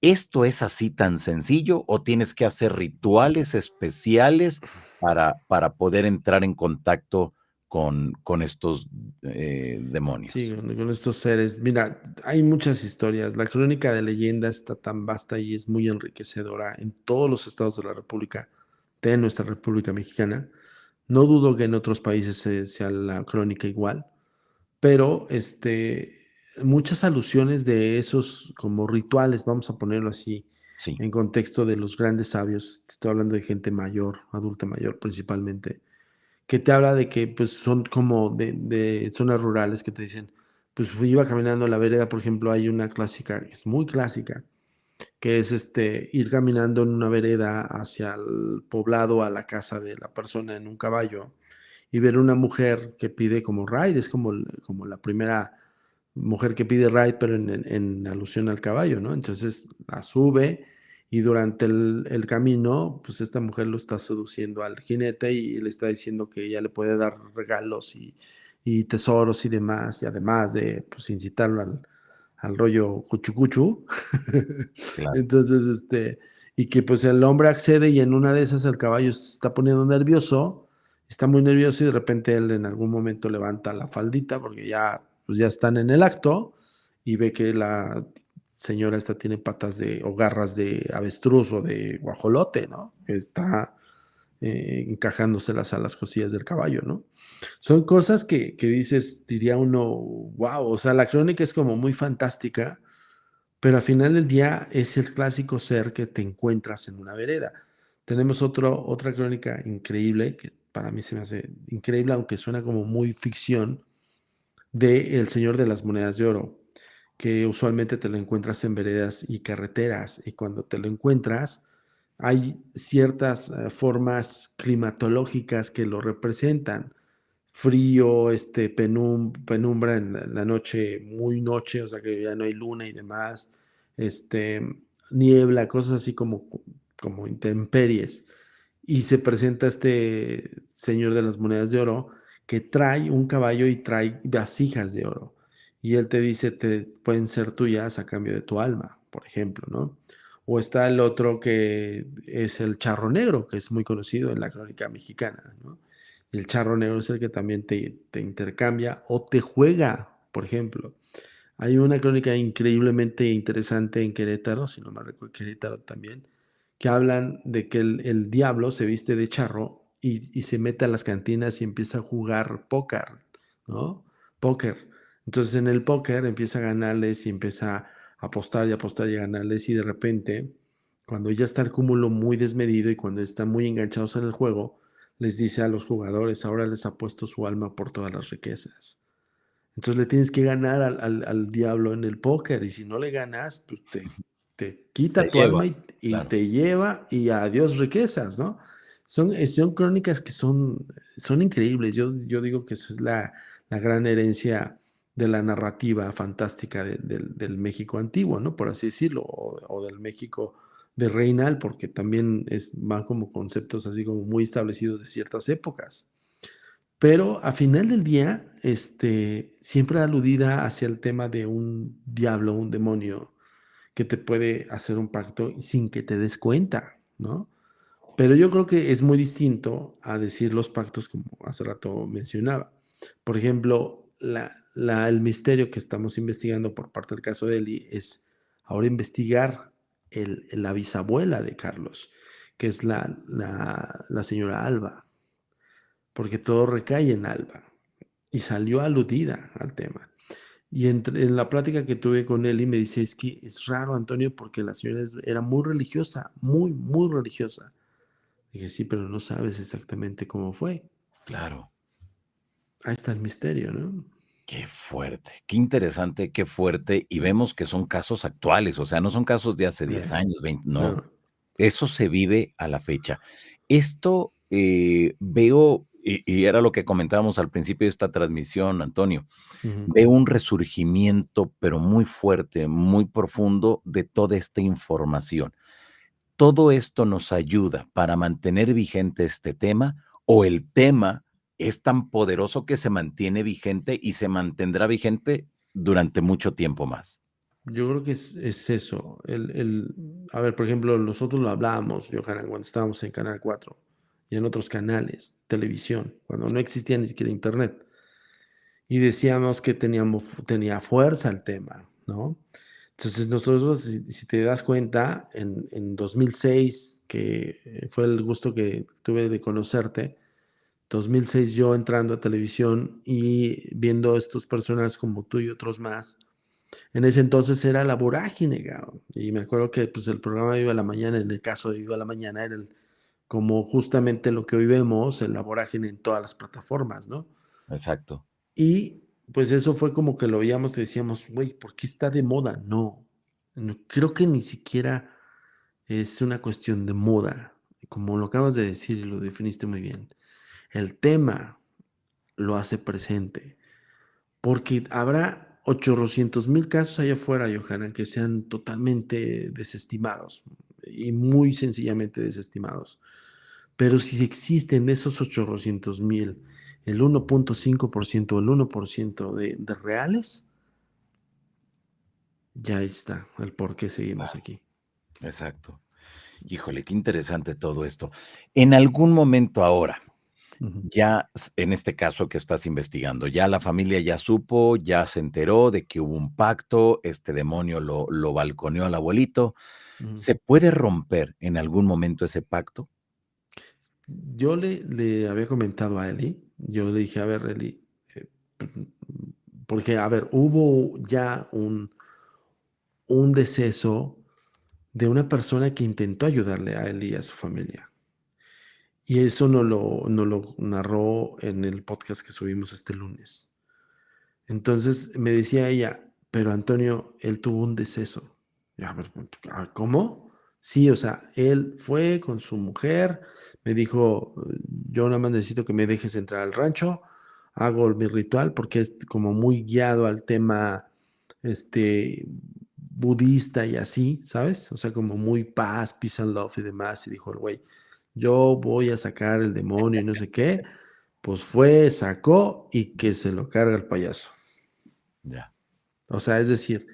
S1: ¿Esto es así tan sencillo o tienes que hacer rituales especiales para poder entrar en contacto con estos
S2: sí,
S1: demonios?
S2: con estos seres. Mira, hay muchas historias. La crónica de leyenda está tan vasta y es muy enriquecedora en todos los estados de la República, de nuestra República Mexicana. No dudo que en otros países sea la crónica igual, pero muchas alusiones de esos como rituales, vamos a ponerlo así,
S1: Sí,
S2: en contexto de los grandes sabios. Estoy hablando de gente mayor, adulta mayor principalmente, que te habla de que, pues, son como de zonas rurales que te dicen, pues, iba caminando en la vereda, por ejemplo, hay una clásica, que es muy clásica, que es, ir caminando en una vereda hacia el poblado, a la casa de la persona en un caballo, y ver una mujer que pide como ride, es como la primera mujer que pide ride, pero en alusión al caballo, ¿no? Entonces, la sube y durante el camino, pues, esta mujer lo está seduciendo al jinete y le está diciendo que ella le puede dar regalos y tesoros y demás, y además de, pues, incitarlo al rollo cuchu cuchu.
S1: claro.
S2: Entonces, y que, pues, el hombre accede y en una de esas el caballo se está poniendo nervioso, está muy nervioso y de repente él en algún momento levanta la faldita porque ya, pues, ya están en el acto y ve que la señora esta tiene patas o garras de avestruz o de guajolote, ¿no? Que está encajándoselas a las costillas del caballo, ¿no? Son cosas que dices, diría uno, wow, o sea, la crónica es como muy fantástica, pero al final del día es el clásico ser que te encuentras en una vereda. Tenemos otra crónica increíble, que para mí se me hace increíble, aunque suena como muy ficción, de El Señor de las Monedas de Oro, que usualmente te lo encuentras en veredas y carreteras, y cuando te lo encuentras, hay ciertas formas climatológicas que lo representan. Frío, penumbra en la noche, muy noche, o sea que ya no hay luna y demás, este, niebla, cosas así como intemperies. Y se presenta este señor de las monedas de oro que trae un caballo y trae vasijas de oro. Y él te dice, te pueden ser tuyas a cambio de tu alma, por ejemplo, ¿no? O está el otro que es el charro negro, que es muy conocido en la crónica mexicana, ¿no? Y el charro negro es el que también te intercambia o te juega, por ejemplo. Hay una crónica increíblemente interesante en Querétaro, si no me recuerdo, Querétaro también, que hablan de que el diablo se viste de charro y se mete a las cantinas y empieza a jugar póker, ¿no? Póker. Entonces en el póker empieza a ganarles y empieza a apostar y apostar y a ganarles y de repente, cuando ya está el cúmulo muy desmedido y cuando están muy enganchados en el juego, les dice a los jugadores, ahora les apuesto su alma por todas las riquezas. Entonces le tienes que ganar al diablo en el póker y si no le ganas, pues te
S1: Te
S2: quita tu
S1: lleva,
S2: alma y
S1: claro.
S2: te lleva y adiós riquezas, ¿no? Son crónicas que son increíbles. Yo digo que eso es la gran herencia de la narrativa fantástica del México antiguo, ¿no? Por así decirlo, o del México de Reinal, porque también van como conceptos así como muy establecidos de ciertas épocas. Pero a final del día, siempre aludida hacia el tema de un diablo, un demonio que te puede hacer un pacto sin que te des cuenta, ¿no? Pero yo creo que es muy distinto a decir los pactos como hace rato mencionaba. Por ejemplo, el misterio que estamos investigando por parte del caso de Eli es ahora investigar la bisabuela de Carlos, que es la señora Alba, porque todo recae en Alba y salió aludida al tema. Y en la plática que tuve con él y me dice, es que es raro, Antonio, porque la señora era muy religiosa, muy, muy religiosa. Dije, sí, pero no sabes exactamente cómo fue.
S1: Claro.
S2: Ahí está el misterio, ¿no?
S1: Qué fuerte, qué interesante, qué fuerte. Y vemos que son casos actuales, o sea, no son casos de hace 10 años, 20, no.
S2: No.
S1: Eso se vive a la fecha. Esto, veo, y era lo que comentábamos al principio de esta transmisión, Antonio,
S2: Ujú.
S1: veo un resurgimiento, pero muy fuerte, muy profundo de toda esta información. ¿Todo esto nos ayuda para mantener vigente este tema o el tema es tan poderoso que se mantiene vigente y se mantendrá vigente durante mucho tiempo más?
S2: Yo creo que es eso. A ver, por ejemplo, nosotros lo hablábamos, Johanna, cuando estábamos en Canal 4 y en otros canales, televisión, cuando no existía ni siquiera Internet. Y decíamos que tenía fuerza el tema, ¿no? Entonces nosotros, si te das cuenta, en 2006, que fue el gusto que tuve de conocerte, 2006 yo entrando a televisión y viendo estos personajes como tú y otros más, en ese entonces era la vorágine, cabrón. Y me acuerdo que pues, el programa Viva la Mañana, en el caso de Viva la Mañana, era como justamente lo que hoy vemos, en la vorágine en todas las plataformas, ¿no?
S1: Exacto.
S2: Y pues eso fue como que lo veíamos y decíamos, güey, ¿por qué está de moda? No, no, creo que ni siquiera es una cuestión de moda. Como lo acabas de decir y lo definiste muy bien. El tema lo hace presente, porque habrá 800,000 casos allá afuera, Johanna, que sean totalmente desestimados y muy sencillamente desestimados. Pero si existen de esos 800,000, el 1.5%, el 1% de reales, ya está el por qué seguimos
S1: Claro,
S2: aquí.
S1: exacto. Híjole, qué interesante todo esto. En algún momento ahora,
S2: Ujú,
S1: ya en este caso que estás investigando, ya la familia ya supo, ya se enteró de que hubo un pacto, este demonio lo balconeó al abuelito.
S2: ujú.
S1: ¿Se puede romper en algún momento ese pacto?
S2: Yo le había comentado a Eli, yo le dije, a ver, Eli, eh, porque, a ver, hubo ya un deceso de una persona que intentó ayudarle a Eli y a su familia. Y eso no lo narró en el podcast que subimos este lunes. Entonces me decía ella, pero Antonio, él tuvo un deceso. Y, a ver, ¿cómo? Sí, o sea, él fue con su mujer, me dijo, yo nada más necesito que me dejes entrar al rancho, hago mi ritual porque es como muy guiado al tema budista y así, ¿sabes? O sea, como muy paz, peace and love y demás. Y dijo el güey, yo voy a sacar el demonio y no sé qué, Pues fue, sacó y que se lo carga el payaso.
S1: Ya,
S2: O sea, es decir,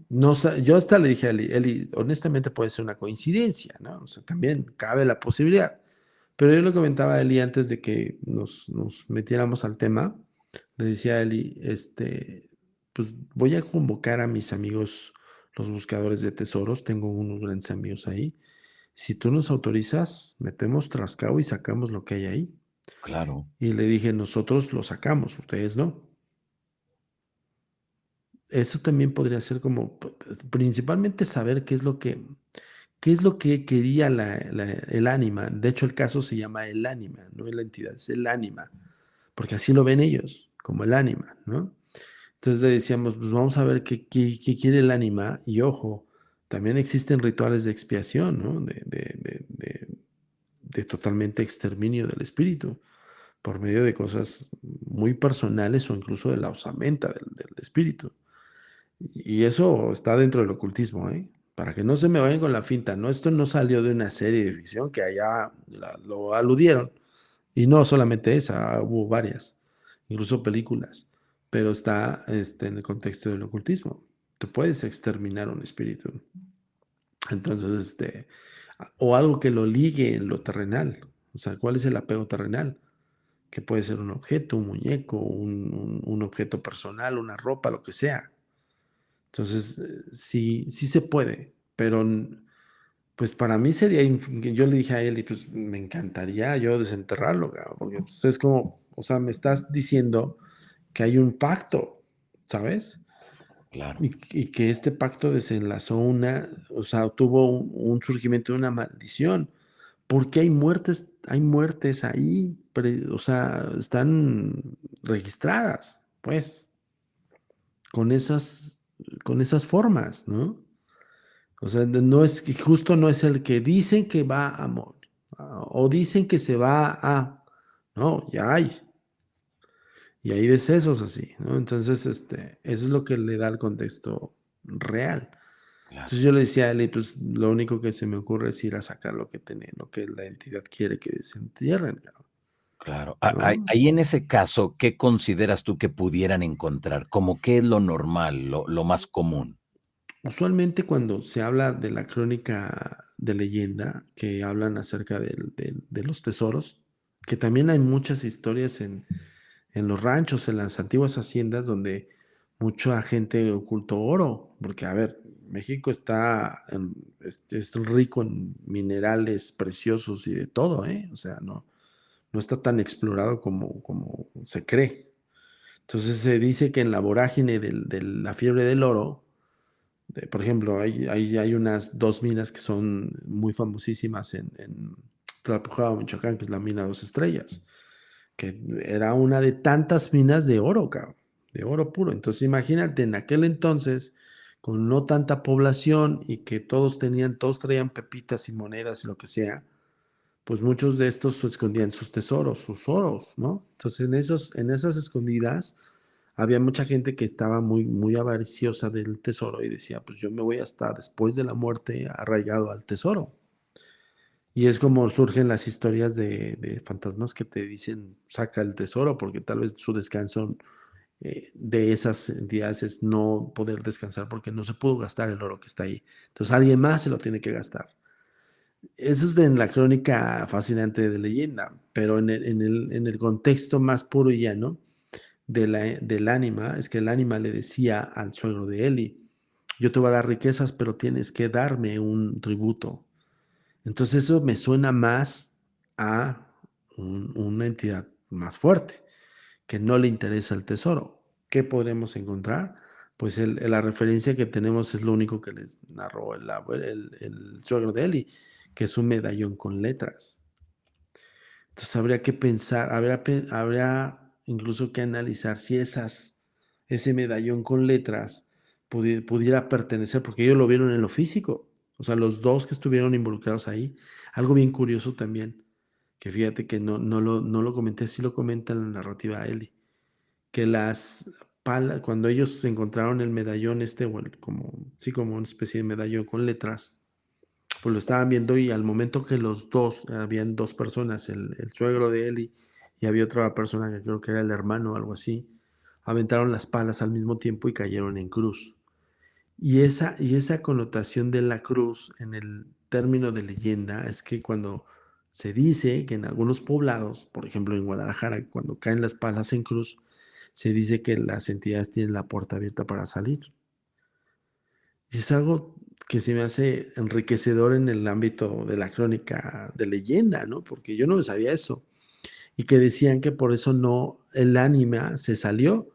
S2: no, yo hasta le dije a Eli, Eli, honestamente puede ser una coincidencia, ¿no? O sea, también cabe la posibilidad. Pero yo le comentaba a Eli antes de que nos metiéramos al tema, le decía a Eli, pues voy a convocar a mis amigos, los buscadores de tesoros, tengo unos grandes amigos ahí. Si tú nos autorizas, metemos trascabo y sacamos lo que hay ahí.
S1: claro,
S2: Y le dije, nosotros lo sacamos, ustedes no. Eso también podría ser como, principalmente saber qué es lo que quería el ánima. De hecho, el caso se llama el ánima, no es la entidad, es el ánima, porque así lo ven ellos, como el ánima, ¿no? Entonces le decíamos, pues vamos a ver qué quiere el ánima, y ojo, también existen rituales de expiación, ¿no? De totalmente exterminio del espíritu, por medio de cosas muy personales o incluso de la osamenta del espíritu. Y eso está dentro del ocultismo, ¿eh? Para que no se me vayan con la finta, ¿no? Esto no salió de una serie de ficción que allá lo aludieron. Y no solamente esa, hubo varias, incluso películas. Pero está en el contexto del ocultismo. Tú puedes exterminar un espíritu. Entonces, o algo que lo ligue en lo terrenal. O sea, ¿cuál es el apego terrenal? Que puede ser un objeto, un muñeco, un objeto personal, una ropa, lo que sea. Entonces, sí, sí se puede, pero pues para mí sería, yo le dije a él, y pues me encantaría yo desenterrarlo, cabrón, porque pues, es como, o sea, me estás diciendo que hay un pacto, ¿sabes?
S1: claro.
S2: Y que este pacto desenlazó o sea, tuvo un surgimiento de una maldición, porque hay muertes ahí, o sea, están registradas, pues, con esas, con esas formas, ¿no? O sea, no es que justo no es el que dicen que va a morir, o dicen que se va a, no, ya hay, y hay decesos así, ¿no? Entonces, eso es lo que le da el contexto real.
S1: Claro,
S2: Entonces yo le decía a él, y pues lo único que se me ocurre es ir a sacar lo que tiene, lo que la entidad quiere que desentierren, cabrón,
S1: claro.
S2: ¿no?
S1: Ahí en ese caso, ¿qué consideras tú que pudieran encontrar? ¿Como qué es lo normal, lo más común?
S2: Usualmente cuando se habla de la crónica de leyenda, que hablan acerca de los tesoros, que también hay muchas historias en los ranchos, en las antiguas haciendas, donde mucha gente ocultó oro, porque a ver, México es rico en minerales preciosos y de todo, ¿eh? O sea, no está tan explorado como se cree. Entonces se dice que en la vorágine de la fiebre del oro, por ejemplo, hay unas dos minas que son muy famosísimas en Tlalpujahua, Michoacán, que es la mina Dos Estrellas, que era una de tantas minas de oro, cabrón, de oro puro. Entonces imagínate, en aquel entonces, con no tanta población y que todos traían pepitas y monedas y lo que sea, pues muchos de estos escondían sus tesoros, sus oros, ¿no? Entonces en esas escondidas había mucha gente que estaba muy, muy avariciosa del tesoro y decía, pues yo me voy hasta después de la muerte arraigado al tesoro. Y es como surgen las historias de fantasmas que te dicen, saca el tesoro, porque tal vez su descanso de esas entidades es no poder descansar porque no se pudo gastar el oro que está ahí. Entonces alguien más se lo tiene que gastar. Eso es en la crónica fascinante de leyenda, pero en el contexto más puro y llano del ánima, es que el ánima le decía al suegro de Eli, yo te voy a dar riquezas, pero tienes que darme un tributo. Entonces eso me suena más a una entidad más fuerte, que no le interesa el tesoro. ¿Qué podremos encontrar? Pues la referencia que tenemos es lo único que les narró el suegro de Eli, que es un medallón con letras. Entonces habría que pensar, habría incluso que analizar si ese medallón con letras pudiera pertenecer, porque ellos lo vieron en lo físico, o sea, los dos que estuvieron involucrados ahí. Algo bien curioso también, que fíjate que no lo comenté, sí lo comenta en la narrativa Eli, que las palas, cuando ellos encontraron el medallón o sí, como una especie de medallón con letras, pues lo estaban viendo y al momento que los dos, habían dos personas, el suegro de Eli y había otra persona que creo que era el hermano o algo así, aventaron las palas al mismo tiempo y cayeron en cruz. Y esa connotación de la cruz en el término de leyenda es que cuando se dice que en algunos poblados, por ejemplo en Guadalajara, cuando caen las palas en cruz, se dice que las entidades tienen la puerta abierta para salir. Y es algo que se me hace enriquecedor en el ámbito de la crónica de leyenda, ¿no? Porque yo no sabía eso. Y que decían que por eso no, el ánima se salió,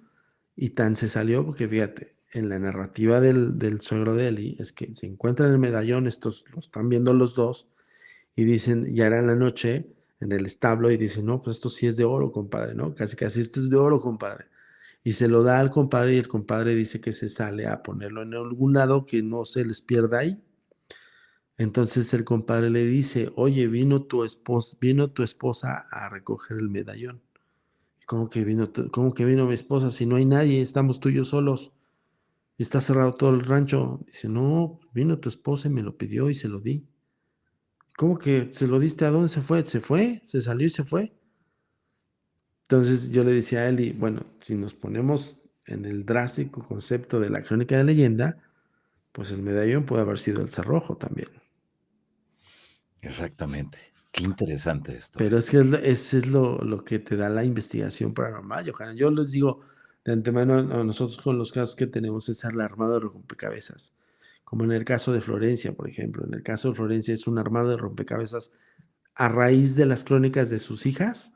S2: y tan se salió porque fíjate, en la narrativa del suegro de Eli es que se encuentran el medallón, estos lo están viendo los dos y dicen, ya era en la noche en el establo y dicen, no, pues esto sí es de oro, compadre, ¿no? Casi, casi, esto es de oro, compadre. Y se lo da al compadre y el compadre dice que se sale a ponerlo en algún lado que no se les pierda ahí. Entonces el compadre le dice, oye, vino tu esposa a recoger el medallón. ¿Cómo que vino mi esposa? Si no hay nadie, estamos tú y yo solos. Está cerrado todo el rancho. Dice, no, vino tu esposa y me lo pidió y se lo di. ¿Cómo que se lo diste? ¿A dónde se fue? ¿Se fue? ¿Se salió y se fue? Entonces yo le decía a él, y bueno, si nos ponemos en el drástico concepto de la crónica de leyenda, pues el medallón puede haber sido el cerrojo también.
S1: Exactamente. Qué interesante esto,
S2: Pero es que ese es lo que te da la investigación paranormal, Johanna. Yo les digo de antemano a nosotros con los casos que tenemos es el armado de rompecabezas. Como en el caso de Florencia, por ejemplo. En el caso de Florencia es un armado de rompecabezas a raíz de las crónicas de sus hijas,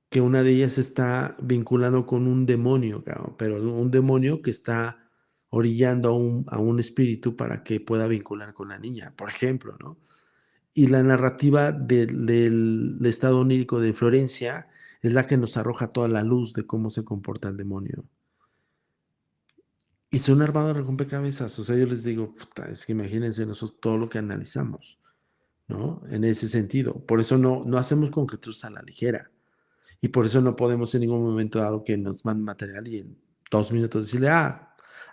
S2: que una de ellas está vinculado con un demonio, cabrón, pero un demonio que está orillando a un espíritu para que pueda vincular con la niña, por ejemplo, ¿no? Y la narrativa del estado onírico de Florencia es la que nos arroja toda la luz de cómo se comporta el demonio. Y son armados de rompecabezas. O sea, yo les digo, puta, es que imagínense nosotros todo lo que analizamos, ¿no? En ese sentido. Por eso no hacemos conjeturas a la ligera. Y por eso no podemos en ningún momento dado que nos manden material y en 2 minutos decirle,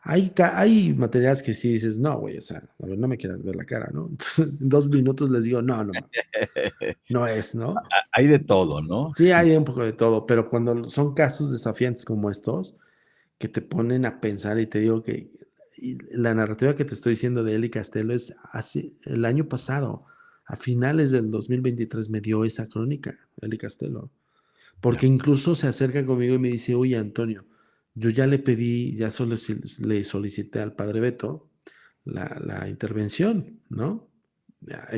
S2: hay materiales que sí dices, no, güey, o sea, a ver, no me quieras ver la cara, ¿no? Entonces, en 2 minutos les digo, no, no, no es, ¿no?
S1: Hay de todo, ¿no?
S2: Sí, hay un poco de todo, pero cuando son casos desafiantes como estos, que te ponen a pensar y te digo que la narrativa que te estoy diciendo de Eli Castelo es hace el año pasado, a finales del 2023 me dio esa crónica, Eli Castelo,
S1: Ya.
S2: porque incluso se acerca conmigo y me dice, oye Antonio, yo ya le pedí, ya solo le solicité al padre Beto la intervención, ¿no?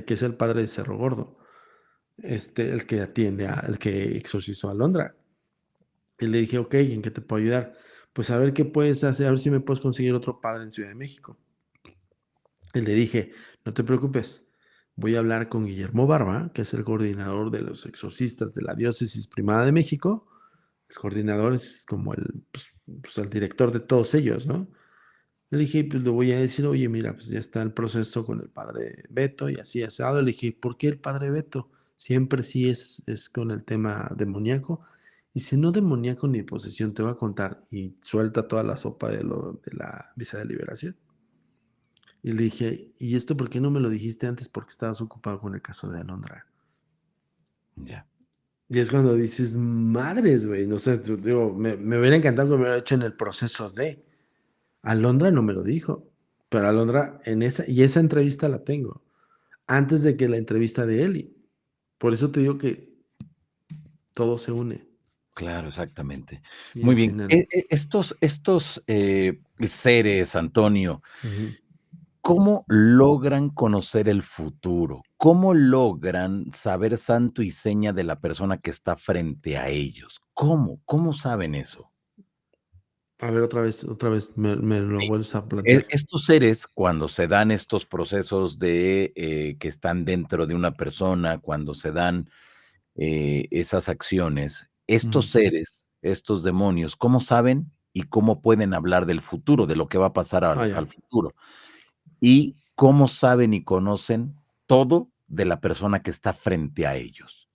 S2: Que es el padre de Cerro Gordo, el que el que exorcizó a Londra. Y le dije, ok, ¿en qué te puedo ayudar? Pues a ver qué puedes hacer, a ver si me puedes conseguir otro padre en Ciudad de México. Y le dije, no te preocupes, voy a hablar con Guillermo Barba, que es el coordinador de los exorcistas de la Diócesis Primada de México. El coordinador es como pues, el director de todos ellos, ¿no? Le dije, pues le voy a decir, oye, mira, pues ya está el proceso con el padre Beto y así asado. Le dije, ¿por qué el padre Beto? Siempre sí es con el tema demoníaco. Y si no demoníaco ni posesión, te voy a contar. Y suelta toda la sopa de la visa de liberación. Y le dije, ¿y esto por qué no me lo dijiste antes? Porque estabas ocupado con el caso de Alondra.
S1: Ya.
S2: Y es cuando dices, madres, güey, no sé, digo, me hubiera encantado que me hubiera hecho en el proceso de. Alondra no me lo dijo, pero Alondra esa entrevista la tengo, antes de que la entrevista de Eli. Por eso te digo que todo se une.
S1: Claro, exactamente.
S2: Y
S1: Muy
S2: al
S1: bien.
S2: final.
S1: Estos seres, Antonio,
S2: Ujú.
S1: ¿cómo logran conocer el futuro? ¿Cómo logran saber santo y seña de la persona que está frente a ellos? ¿Cómo? ¿Cómo saben eso?
S2: A ver, otra vez, me lo
S1: Sí.
S2: vuelves a plantear.
S1: Estos seres, cuando se dan estos procesos de, que están dentro de una persona, cuando se dan, esas acciones, estos
S2: Ujú.
S1: seres, estos demonios, ¿cómo saben y cómo pueden hablar del futuro, de lo que va a pasar
S2: Ah,
S1: al
S2: ya.
S1: futuro? Y cómo saben y conocen todo de la persona que está frente a ellos.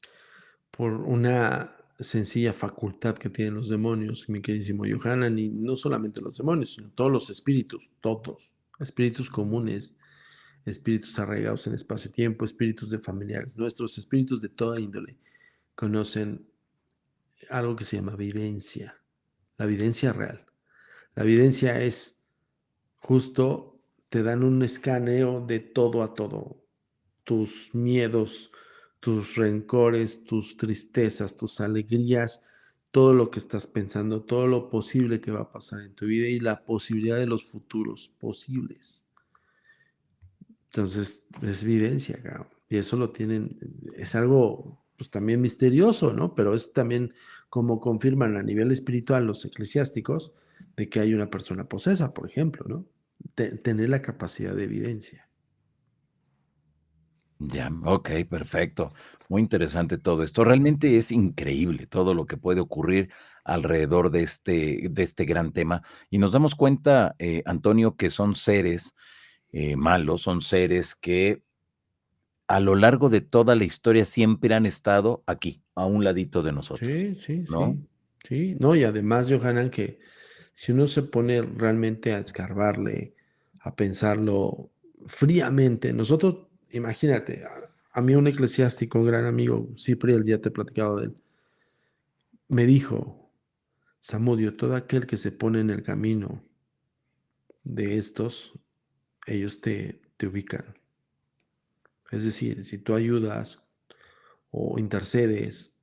S2: Por una sencilla facultad que tienen los demonios, mi queridísimo Johanan, y no solamente los demonios, sino todos los espíritus, todos, espíritus comunes, espíritus arraigados en espacio-tiempo, espíritus de familiares nuestros, espíritus de toda índole, conocen algo que se llama videncia, la videncia real. La videncia es justo, te dan un escaneo de todo a todo, tus miedos, tus rencores, tus tristezas, tus alegrías, todo lo que estás pensando, todo lo posible que va a pasar en tu vida y la posibilidad de los futuros posibles. Entonces, es evidencia, cabrón. Y eso lo tienen, es algo pues también misterioso, ¿no? Pero es también como confirman a nivel espiritual los eclesiásticos de que hay una persona posesa, por ejemplo, ¿no? Tener la capacidad de evidencia.
S1: Ya, ok, perfecto. Muy interesante todo esto. Realmente es increíble todo lo que puede ocurrir alrededor de este gran tema. Y nos damos cuenta, Antonio, que son seres malos, son seres que a lo largo de toda la historia siempre han estado aquí, a un ladito de nosotros,
S2: Sí, sí,
S1: ¿no?
S2: sí, sí. No, y además, Johanan, que si uno se pone realmente a escarbarle, a pensarlo fríamente, nosotros, imagínate, a mí un eclesiástico, un gran amigo, Cipriel, ya te he platicado de él, me dijo, Samudio, todo aquel que se pone en el camino de estos, ellos te ubican. Es decir, si tú ayudas o intercedes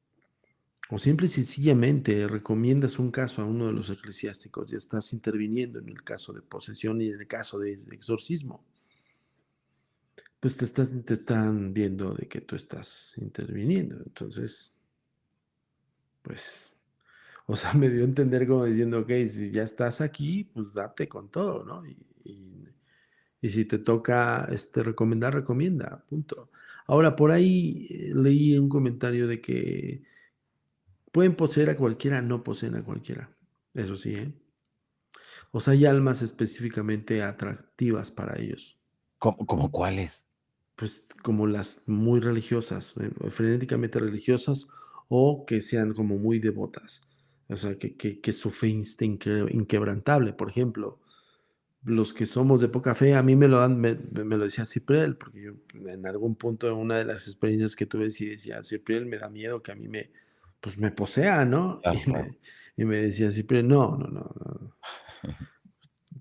S2: o simple y sencillamente recomiendas un caso a uno de los eclesiásticos, ya estás interviniendo en el caso de posesión y en el caso de exorcismo. Pues te están viendo de que tú estás interviniendo. Entonces, pues, o sea, me dio a entender como diciendo, ok, si ya estás aquí, pues date con todo, ¿no? Y si te toca recomendar, recomienda, punto. Ahora, por ahí leí un comentario de que pueden poseer a cualquiera, no poseen a cualquiera. Eso sí, ¿eh? O sea, hay almas específicamente atractivas para ellos,
S1: ¿Cómo cuáles?
S2: pues como las muy religiosas, frenéticamente religiosas o que sean como muy devotas. O sea, que su fe esté inquebrantable. Por ejemplo, los que somos de poca fe, a mí me lo decía Cipriel, porque yo en algún punto, en una de las experiencias que tuve, sí decía, Cipriel, me da miedo que a mí pues me posea, ¿no?
S1: Claro, claro.
S2: Y me decía Cipriel, no, no, no, no,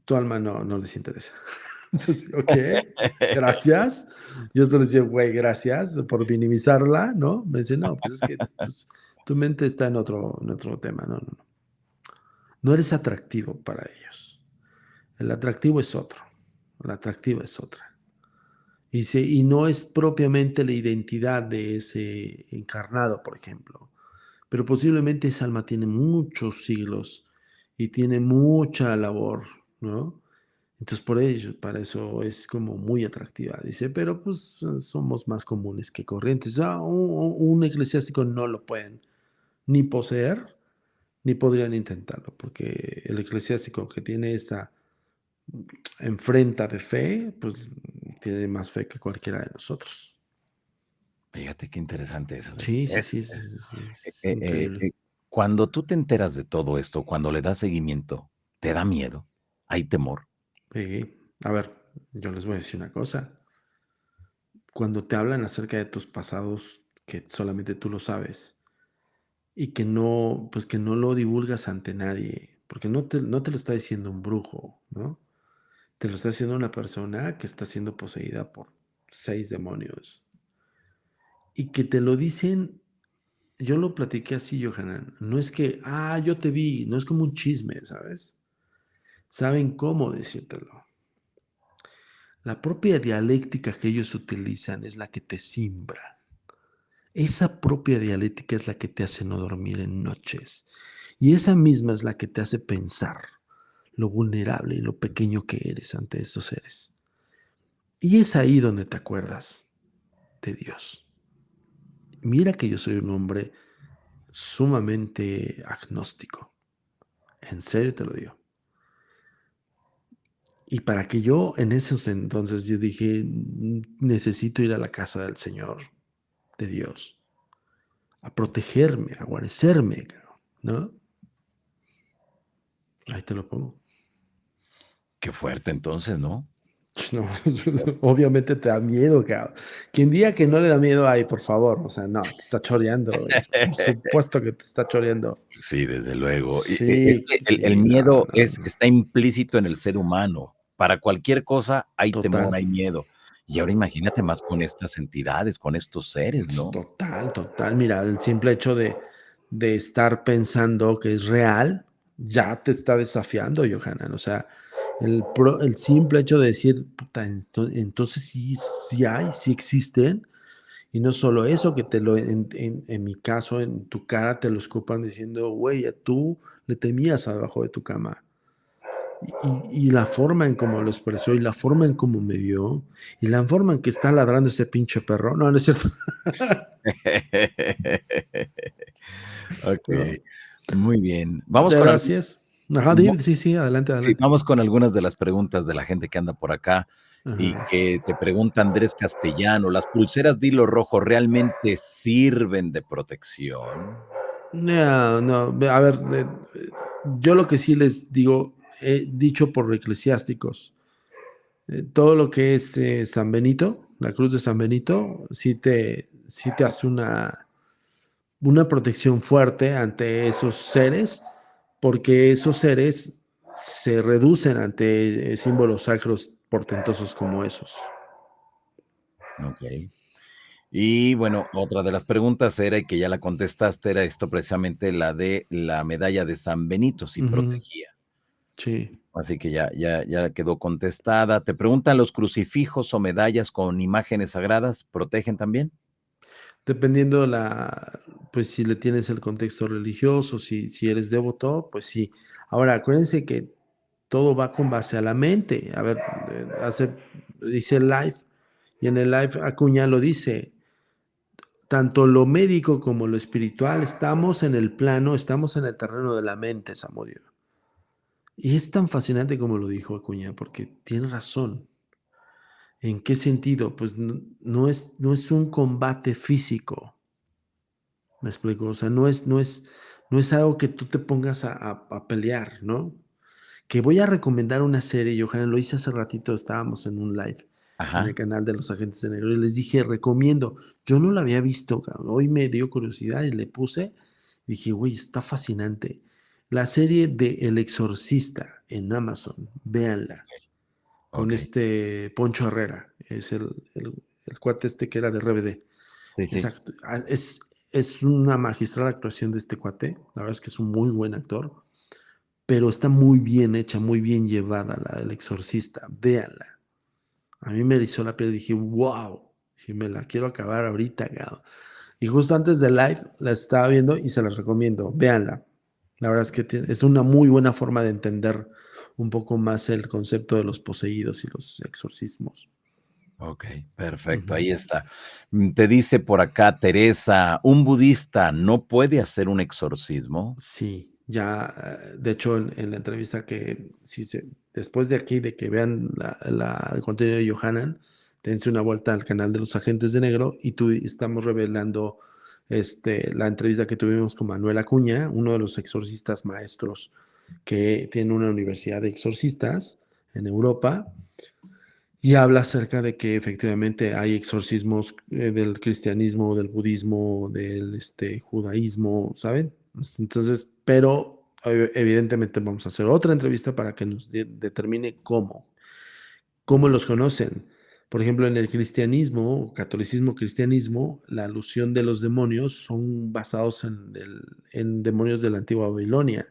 S2: tu alma no les interesa. Entonces, ok, gracias. Yo solo decía, güey, gracias por minimizarla, ¿no? Me dice, no, pues es que pues, tu mente está en otro tema, no, no, no. No eres atractivo para ellos. El atractivo es otro. La atractiva es otra. Y no es propiamente la identidad de ese encarnado, por ejemplo, pero posiblemente esa alma tiene muchos siglos y tiene mucha labor, ¿no? Entonces, por ello, para eso es como muy atractiva, dice, pero pues somos más comunes que corrientes. Un eclesiástico no lo pueden ni poseer, ni podrían intentarlo, porque el eclesiástico que tiene esa enfrenta de fe, pues tiene más fe que cualquiera de nosotros.
S1: Fíjate qué interesante eso, ¿eh?
S2: Sí, sí, sí, es increíble.
S1: Cuando tú te enteras de todo esto, cuando le das seguimiento, ¿te da miedo? ¿Hay temor?
S2: A ver, yo les voy a decir una cosa. Cuando te hablan acerca de tus pasados, que solamente tú lo sabes, y que no lo divulgas ante nadie, porque no te lo está diciendo un brujo, ¿no? Te lo está diciendo una persona que está siendo poseída por 6 demonios. Y que te lo dicen, yo lo platiqué así, Johanan. No es que, yo te vi, no es como un chisme, ¿sabes? Saben cómo decírtelo. La propia dialéctica que ellos utilizan es la que te simbra. Esa propia dialéctica es la que te hace no dormir en noches. Y esa misma es la que te hace pensar lo vulnerable y lo pequeño que eres ante estos seres. Y es ahí donde te acuerdas de Dios. Mira que yo soy un hombre sumamente agnóstico. En serio te lo digo. Y para que yo en esos entonces yo dije, necesito ir a la casa del Señor, de Dios, a protegerme, a guarecerme, ¿no? Ahí te lo pongo.
S1: Qué fuerte entonces, ¿no?
S2: No, obviamente te da miedo, cabrón. Quien diga que no le da miedo, ay, por favor, o sea, no, te está choreando, güey. Por supuesto que te está choreando.
S1: Sí, desde luego. Es
S2: Sí,
S1: que el
S2: sí, no,
S1: miedo
S2: no, no.
S1: está implícito en el ser humano. Para cualquier cosa hay temor,
S2: Total.
S1: hay miedo. Y ahora imagínate más con estas entidades, con estos seres, ¿no?
S2: Total, total. Mira, el simple hecho de estar pensando que es real, ya te está desafiando, Johanan. O sea, el simple hecho de decir: "Puta, entonces sí, sí hay, sí existen". Y no solo eso, que te lo en mi caso, en tu cara te lo escupan diciendo: "Güey, tú le temías abajo de tu cama". Y la forma en cómo lo expresó, y la forma en cómo me vio, y la forma en que está ladrando ese pinche perro. No, no es cierto.
S1: Okey,
S2: No,
S1: muy bien. Vamos con algu
S2: gracias. Ajá, di sí, sí, adelante,
S1: sí,
S2: adelante.
S1: vamos con algunas de las preguntas de la gente que anda por acá y
S2: Ajá.
S1: que te pregunta Andrés Castellano, ¿las pulseras de hilo rojo realmente sirven de protección?
S2: No, no, a ver, yo lo que sí les digo, dicho por eclesiásticos, todo lo que es, San Benito, la cruz de San Benito, sí te hace una protección fuerte ante esos seres, porque esos seres se reducen ante, símbolos sacros portentosos como esos.
S1: Okey. Y bueno, otra de las preguntas era, y que ya la contestaste, era esto precisamente la de la medalla de San Benito, si
S2: Ujú,
S1: protegía.
S2: sí.
S1: Así que ya quedó contestada. Te preguntan, ¿los crucifijos o medallas con imágenes sagradas protegen también?
S2: Dependiendo pues si le tienes el contexto religioso, si eres devoto, pues sí. Ahora, acuérdense que todo va con base a la mente. A ver, dice el live, y en el live Acuña lo dice, tanto lo médico como lo espiritual estamos en el terreno de la mente, Samudio. Y es tan fascinante como lo dijo Acuña, porque tiene razón. ¿En qué sentido? Pues no es un combate físico. ¿Me explico? O sea, no es algo que tú te pongas a pelear, ¿no? Que voy a recomendar una serie, Johanna, lo hice hace ratito, estábamos en un live en el
S1: Ajá,
S2: canal de Los Agentes de Negro y les dije: "Recomiendo". Yo no la había visto, cabrón, hoy me dio curiosidad y le puse, dije: "Güey, está fascinante". La serie de El Exorcista en Amazon, véanla, con
S1: okey.
S2: Poncho Herrera, es el cuate que era de RBD.
S1: Sí, sí.
S2: Exacto. Es una magistral actuación de este cuate. La verdad es que es un muy buen actor, pero está muy bien hecha, muy bien llevada la del Exorcista. Véanla. A mí me erizó la piel y dije: "Guau". Dije: "Me la quiero acabar ahorita, cabrón". Y justo antes del live la estaba viendo y se las recomiendo. Véanla. La verdad es que es una muy buena forma de entender un poco más el concepto de los poseídos y los exorcismos.
S1: Okey, perfecto,
S2: Ujú.
S1: ahí está. Te dice por acá Teresa, ¿un budista no puede hacer un exorcismo?
S2: Sí, ya, de hecho, en la entrevista que si se después de aquí, de que vean el contenido de Johanan, dense una vuelta al canal de Los Agentes de Negro y tú estamos revelando, la entrevista que tuvimos con Manuel Acuña, uno de los exorcistas maestros que tiene una universidad de exorcistas en Europa, y habla acerca de que efectivamente hay exorcismos, del cristianismo, del budismo, del, judaísmo, ¿saben? Entonces, pero evidentemente vamos a hacer otra entrevista para que nos determine cómo los conocen. Por ejemplo, en el cristianismo, catolicismo, cristianismo, la alusión de los demonios son basados en demonios de la antigua Babilonia,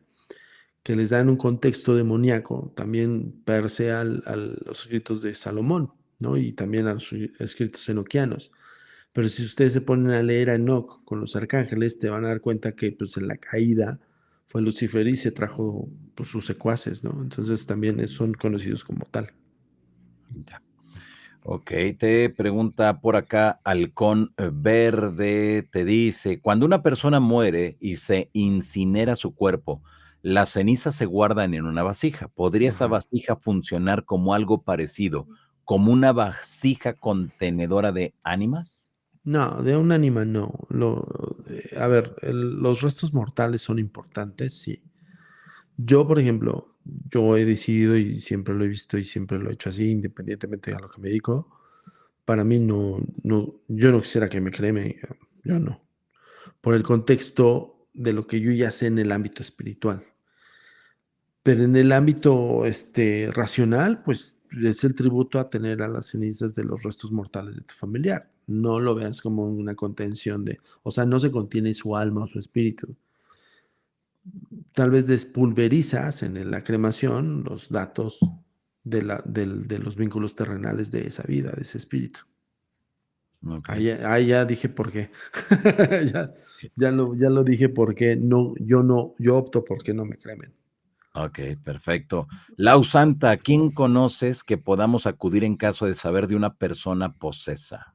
S2: que les dan un contexto demoníaco, también per se a los escritos de Salomón, ¿no? Y también a los escritos enoquianos. Pero si ustedes se ponen a leer a Enoch con los arcángeles, te van a dar cuenta que pues en la caída fue Lucifer y se trajo pues, sus secuaces, ¿no? Entonces también son conocidos como tal.
S1: Ya. Okey, te pregunta por acá Halcón Verde, te dice: "Cuando una persona muere y se incinera su cuerpo, las cenizas se guardan en una vasija, ¿podría esa
S2: Ajá.
S1: vasija funcionar como algo parecido, como una vasija contenedora de ánimas?"
S2: No, de un ánima no. A ver, los restos mortales son importantes, sí. Yo, por ejemplo, yo he decidido y siempre lo he visto y siempre lo he hecho así, independientemente de a lo que me dedico. Para mí yo no quisiera que me cremen, yo no. Por el contexto de lo que yo ya sé en el ámbito espiritual. Pero en el ámbito, racional, pues, es el tributo a tener a las cenizas de los restos mortales de tu familiar. No lo veas como una contención o sea, no se contiene su alma o su espíritu. Tal vez despulverizas la cremación los datos de los vínculos terrenales de esa vida, de ese espíritu.
S1: Ok.
S2: Ahí ya dije por qué. Ya ya lo dije por qué yo opto por que no me cremen.
S1: Ok, perfecto. Lau Santa, ¿quién conoces que podamos acudir en caso de saber de una persona posesa?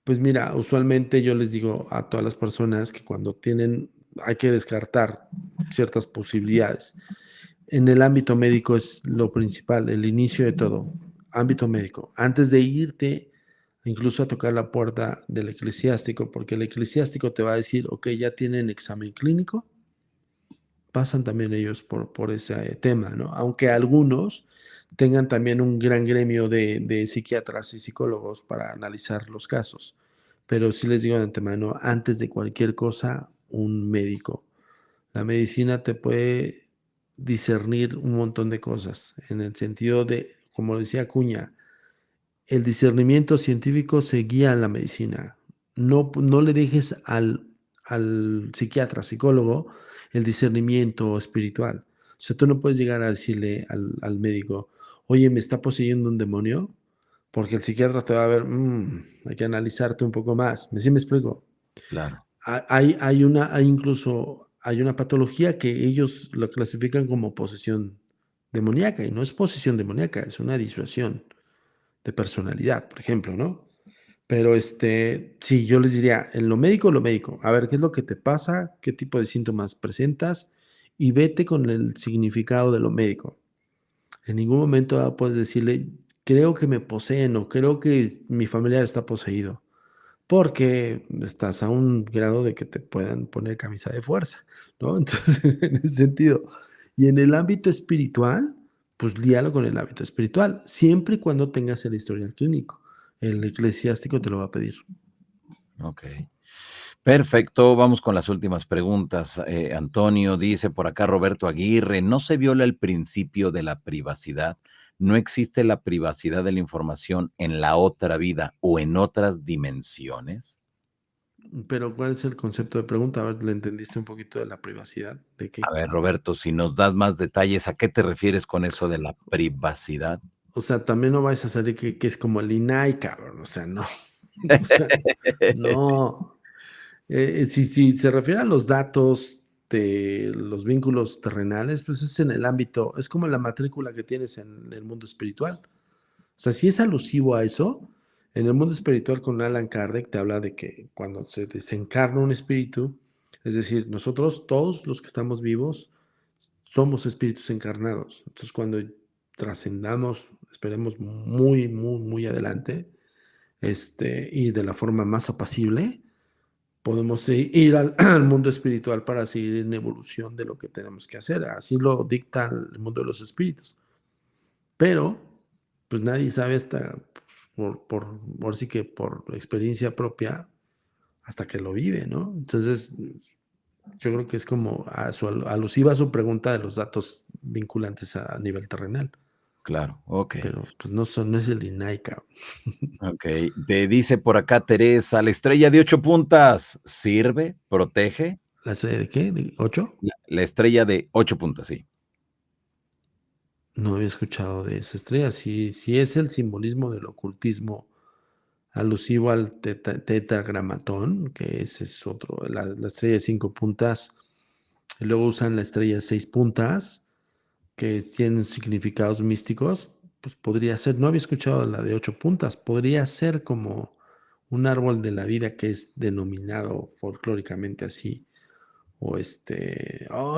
S2: Pues mira, usualmente yo les digo a todas las personas que cuando hay que descartar ciertas posibilidades. En el ámbito médico es lo principal, el inicio de todo. Ámbito médico. Antes de irte incluso a tocar la puerta del eclesiástico, porque el eclesiástico te va a decir, ok, ya tienen examen clínico, pasan también ellos por ese tema, ¿no? Aunque algunos tengan también un gran gremio de psiquiatras y psicólogos para analizar los casos. Pero sí les digo de antemano, antes de cualquier cosa, un médico. La medicina te puede discernir un montón de cosas, en el sentido de, como decía Cuña, el discernimiento científico se guía en la medicina. No le dejes al psiquiatra, psicólogo, el discernimiento espiritual. O sea, tú no puedes llegar a decirle al médico, oye, ¿me está poseyendo un demonio? Porque el psiquiatra te va a ver, hay que analizarte un poco más. ¿Sí me explico?
S1: Claro.
S2: Hay una patología que ellos lo clasifican como posesión demoníaca y no es posesión demoníaca, es una disuasión de personalidad, por ejemplo, ¿no? Pero, sí, yo les diría, en lo médico, lo médico. A ver, ¿qué es lo que te pasa? ¿Qué tipo de síntomas presentas? Y vete con el significado de lo médico. En ningún momento puedes decirle, creo que me poseen o creo que mi familiar está poseído, porque estás a un grado de que te puedan poner camisa de fuerza, ¿no? Entonces, en ese sentido. Y en el ámbito espiritual, pues líalo con el ámbito espiritual, siempre y cuando tengas el historial clínico. El eclesiástico te lo va a pedir.
S1: Ok. Perfecto, vamos con las últimas preguntas. Antonio dice por acá Roberto Aguirre, ¿no se viola el principio de la privacidad? ¿No existe la privacidad de la información en la otra vida o en otras dimensiones?
S2: Pero, ¿cuál es el concepto de pregunta? A ver, ¿le entendiste un poquito de la privacidad? ¿De qué?
S1: A ver, Roberto, si nos das más detalles, ¿a qué te refieres con eso de la privacidad?
S2: O sea, también no vais a salir que es como el INAI, cabrón. O sea, no. O sea, no. Si se refiere a los datos de los vínculos terrenales, pues es en el ámbito, es como la matrícula que tienes en el mundo espiritual. O sea, si es alusivo a eso, en el mundo espiritual con Alan Kardec te habla de que cuando se desencarna un espíritu, es decir, nosotros todos los que estamos vivos somos espíritus encarnados. Entonces, cuando trascendamos, esperemos muy, muy, muy adelante, y de la forma más apacible, podemos ir al mundo espiritual para seguir en evolución de lo que tenemos que hacer. Así lo dicta el mundo de los espíritus. Pero, pues nadie sabe hasta, ahora sí que por experiencia propia, hasta que lo vive, ¿no? Entonces, yo creo que es como alusiva a su pregunta de los datos vinculantes a nivel terrenal.
S1: Claro, ok.
S2: Pero, pues no es el INAI, cabrón.
S1: Ok, te dice por acá Teresa, la estrella de 8 puntas, ¿sirve? ¿Protege?
S2: ¿La serie de qué? ¿De 8?
S1: La estrella de 8 puntas, sí.
S2: No había escuchado de esa estrella. Si es el simbolismo del ocultismo alusivo al tetragramatón, que ese es otro, la estrella de 5 puntas, y luego usan la estrella de 6 puntas, que tienen significados místicos, pues podría ser, no había escuchado la de 8 puntas, podría ser como un árbol de la vida que es denominado folclóricamente así, o ay,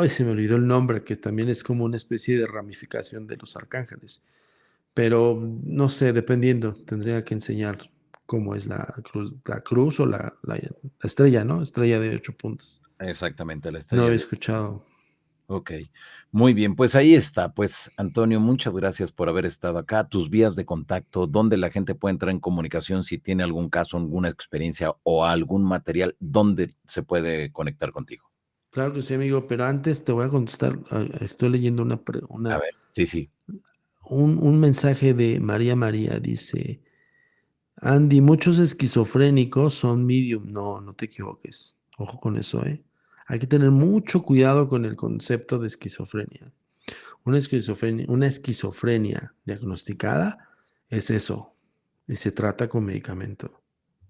S2: se me olvidó el nombre, que también es como una especie de ramificación de los arcángeles. Pero no sé, dependiendo, tendría que enseñar cómo es la cruz o la estrella, ¿no? Estrella de 8 puntas.
S1: Exactamente, la
S2: No
S1: estrella
S2: había
S1: de...
S2: escuchado.
S1: Ok, muy bien, pues ahí está. Pues Antonio, muchas gracias por haber estado acá. Tus vías de contacto, donde la gente puede entrar en comunicación si tiene algún caso, alguna experiencia o algún material, ¿dónde se puede conectar contigo?
S2: Claro que sí, amigo, pero antes te voy a contestar, estoy leyendo
S1: A ver, sí, sí.
S2: un mensaje de María María, dice: Andy, muchos esquizofrénicos son medium. No, no te equivoques. Ojo con eso, ¿eh? Hay que tener mucho cuidado con el concepto de esquizofrenia. Una esquizofrenia diagnosticada es eso, y se trata con medicamento.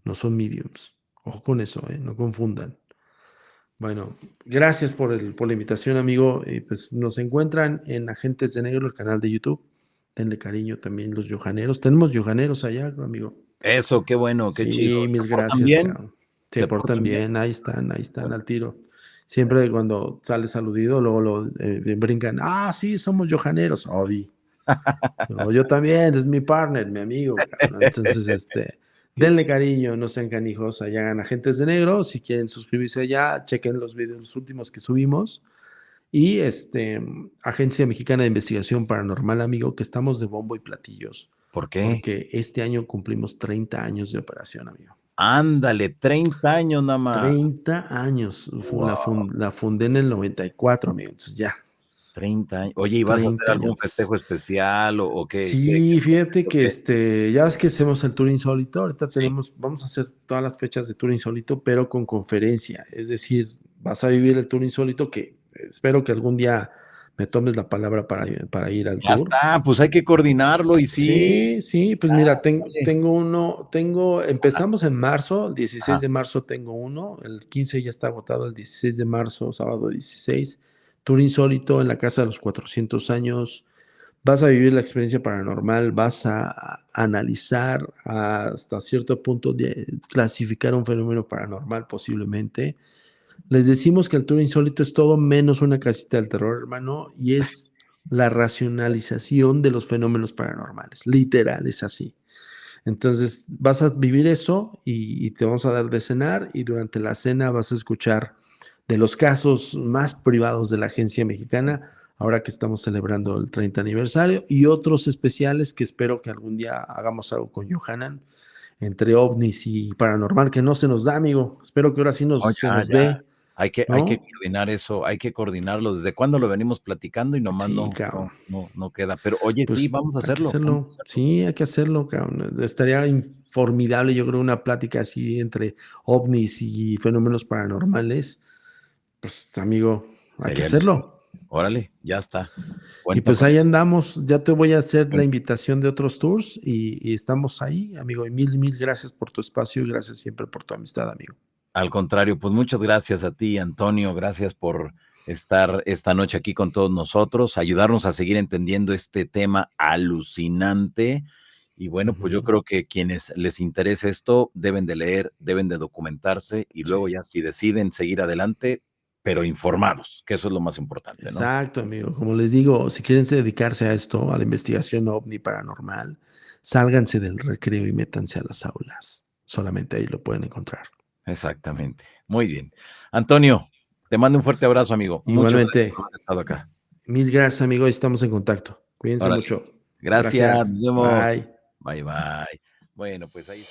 S2: No son mediums. Ojo con eso, ¿eh? No confundan. Bueno, gracias por la invitación, amigo. Pues nos encuentran en Agentes de Negro, el canal de YouTube. Denle cariño también los yojaneros. Tenemos yojaneros allá, amigo.
S1: Eso, qué bueno, qué chido.
S2: Sí,
S1: ¿Se
S2: mil
S1: portan
S2: gracias,
S1: bien?
S2: cabrón. Se
S1: ¿Se
S2: portan
S1: portan bien?
S2: bien, ahí están al tiro. Siempre cuando sale saludido, luego brincan, sí, somos yojaneros, Obi. Yo también, es mi partner, mi amigo, cabrón. Entonces,
S1: Qué
S2: denle
S1: chido.
S2: cariño, no sean canijos, allá hagan Agentes de Negro. Si quieren suscribirse allá, chequen los videos los últimos que subimos. Y Agencia Mexicana de Investigación Paranormal, amigo, que estamos de bombo y platillos,
S1: ¿Por qué?
S2: porque este año cumplimos 30 años de operación, amigo.
S1: Ándale, 30 años nada más.
S2: 30 años.
S1: Wow,
S2: La fundé en el 94, amigo. Entonces ya,
S1: 30 años. Oye, ¿y vas a hacer
S2: 30
S1: algún
S2: años.
S1: festejo especial o qué
S2: Sí, fíjate
S1: o
S2: que
S1: qué?
S2: ya ves que hacemos el Tour Insólito. Ahorita
S1: Sí,
S2: vamos a hacer todas las fechas de Tour Insólito, pero con conferencia. Es decir, vas a vivir el Tour Insólito, que espero que algún día me tomes la palabra para ir al
S1: ya
S2: tour.
S1: está, pues hay que coordinarlo y sí.
S2: Sí, sí, pues mira,
S1: Oye,
S2: empezamos en marzo, el 16
S1: ajá,
S2: de marzo tengo uno, el 15 ya está agotado, el 16 de marzo, sábado 16, Tour Insólito en la Casa de los 400 años. Vas a vivir la experiencia paranormal, vas a analizar hasta cierto punto, de clasificar un fenómeno paranormal posiblemente. Les decimos que el tour insólito es todo menos una casita del terror, hermano, y es la racionalización de los fenómenos paranormales. Literal, es así. Entonces, vas a vivir eso y te vamos a dar de cenar y durante la cena vas a escuchar de los casos más privados de la agencia mexicana, ahora que estamos celebrando el 30 aniversario, y otros especiales que espero que algún día hagamos algo con Johanan, entre ovnis y paranormal, que no se nos da, amigo. Espero que ahora sí
S1: no,
S2: se
S1: ya,
S2: nos
S1: ya.
S2: dé,
S1: Hay que
S2: ¿no?
S1: coordinar eso, hay que coordinarlo. ¿Desde cuándo lo venimos platicando y nomás
S2: Sí,
S1: no
S2: cabrón.
S1: no no no queda? Pero oye, sí,
S2: Pues
S1: vamos a
S2: hay que
S1: hacerlo, vamos a
S2: hacerlo.
S1: hacerlo.
S2: Sí, hay que hacerlo, cabrón. Estaría formidable, yo creo, una plática así entre ovnis y fenómenos paranormales. Pues, amigo, hay que
S1: Sería lo chido.
S2: hacerlo.
S1: Órale, ya está.
S2: Y
S1: Cuenta
S2: pues
S1: con
S2: ahí
S1: eso.
S2: andamos. Ya te voy a hacer la
S1: Cuenta.
S2: invitación de otros tours y estamos ahí, amigo. Y mil gracias por tu espacio y gracias siempre por tu amistad, amigo.
S1: Al contrario, pues muchas gracias a ti, Antonio. Gracias por estar esta noche aquí con todos nosotros, ayudarnos a seguir entendiendo este tema alucinante. Y bueno, pues yo
S2: Ujú.
S1: creo que quienes les interese esto deben de leer, deben de documentarse y
S2: Sí.
S1: luego ya si deciden seguir adelante, pero informados, que eso es lo más importante, ¿no?
S2: Exacto, amigo. Como les digo, si quieren dedicarse a esto, a la investigación ovni paranormal, sálganse del recreo y métanse a las aulas. Solamente ahí lo pueden encontrar.
S1: Exactamente. Muy bien. Antonio, te mando un fuerte abrazo, amigo. Muchas gracias
S2: Igualmente,
S1: por haber estado acá.
S2: mil gracias, amigo. Estamos en contacto. Cuídense
S1: Órale.
S2: mucho.
S1: Gracias,
S2: Gracias.
S1: nos vemos.
S2: Bye.
S1: Bye, bye. Bueno, pues ahí.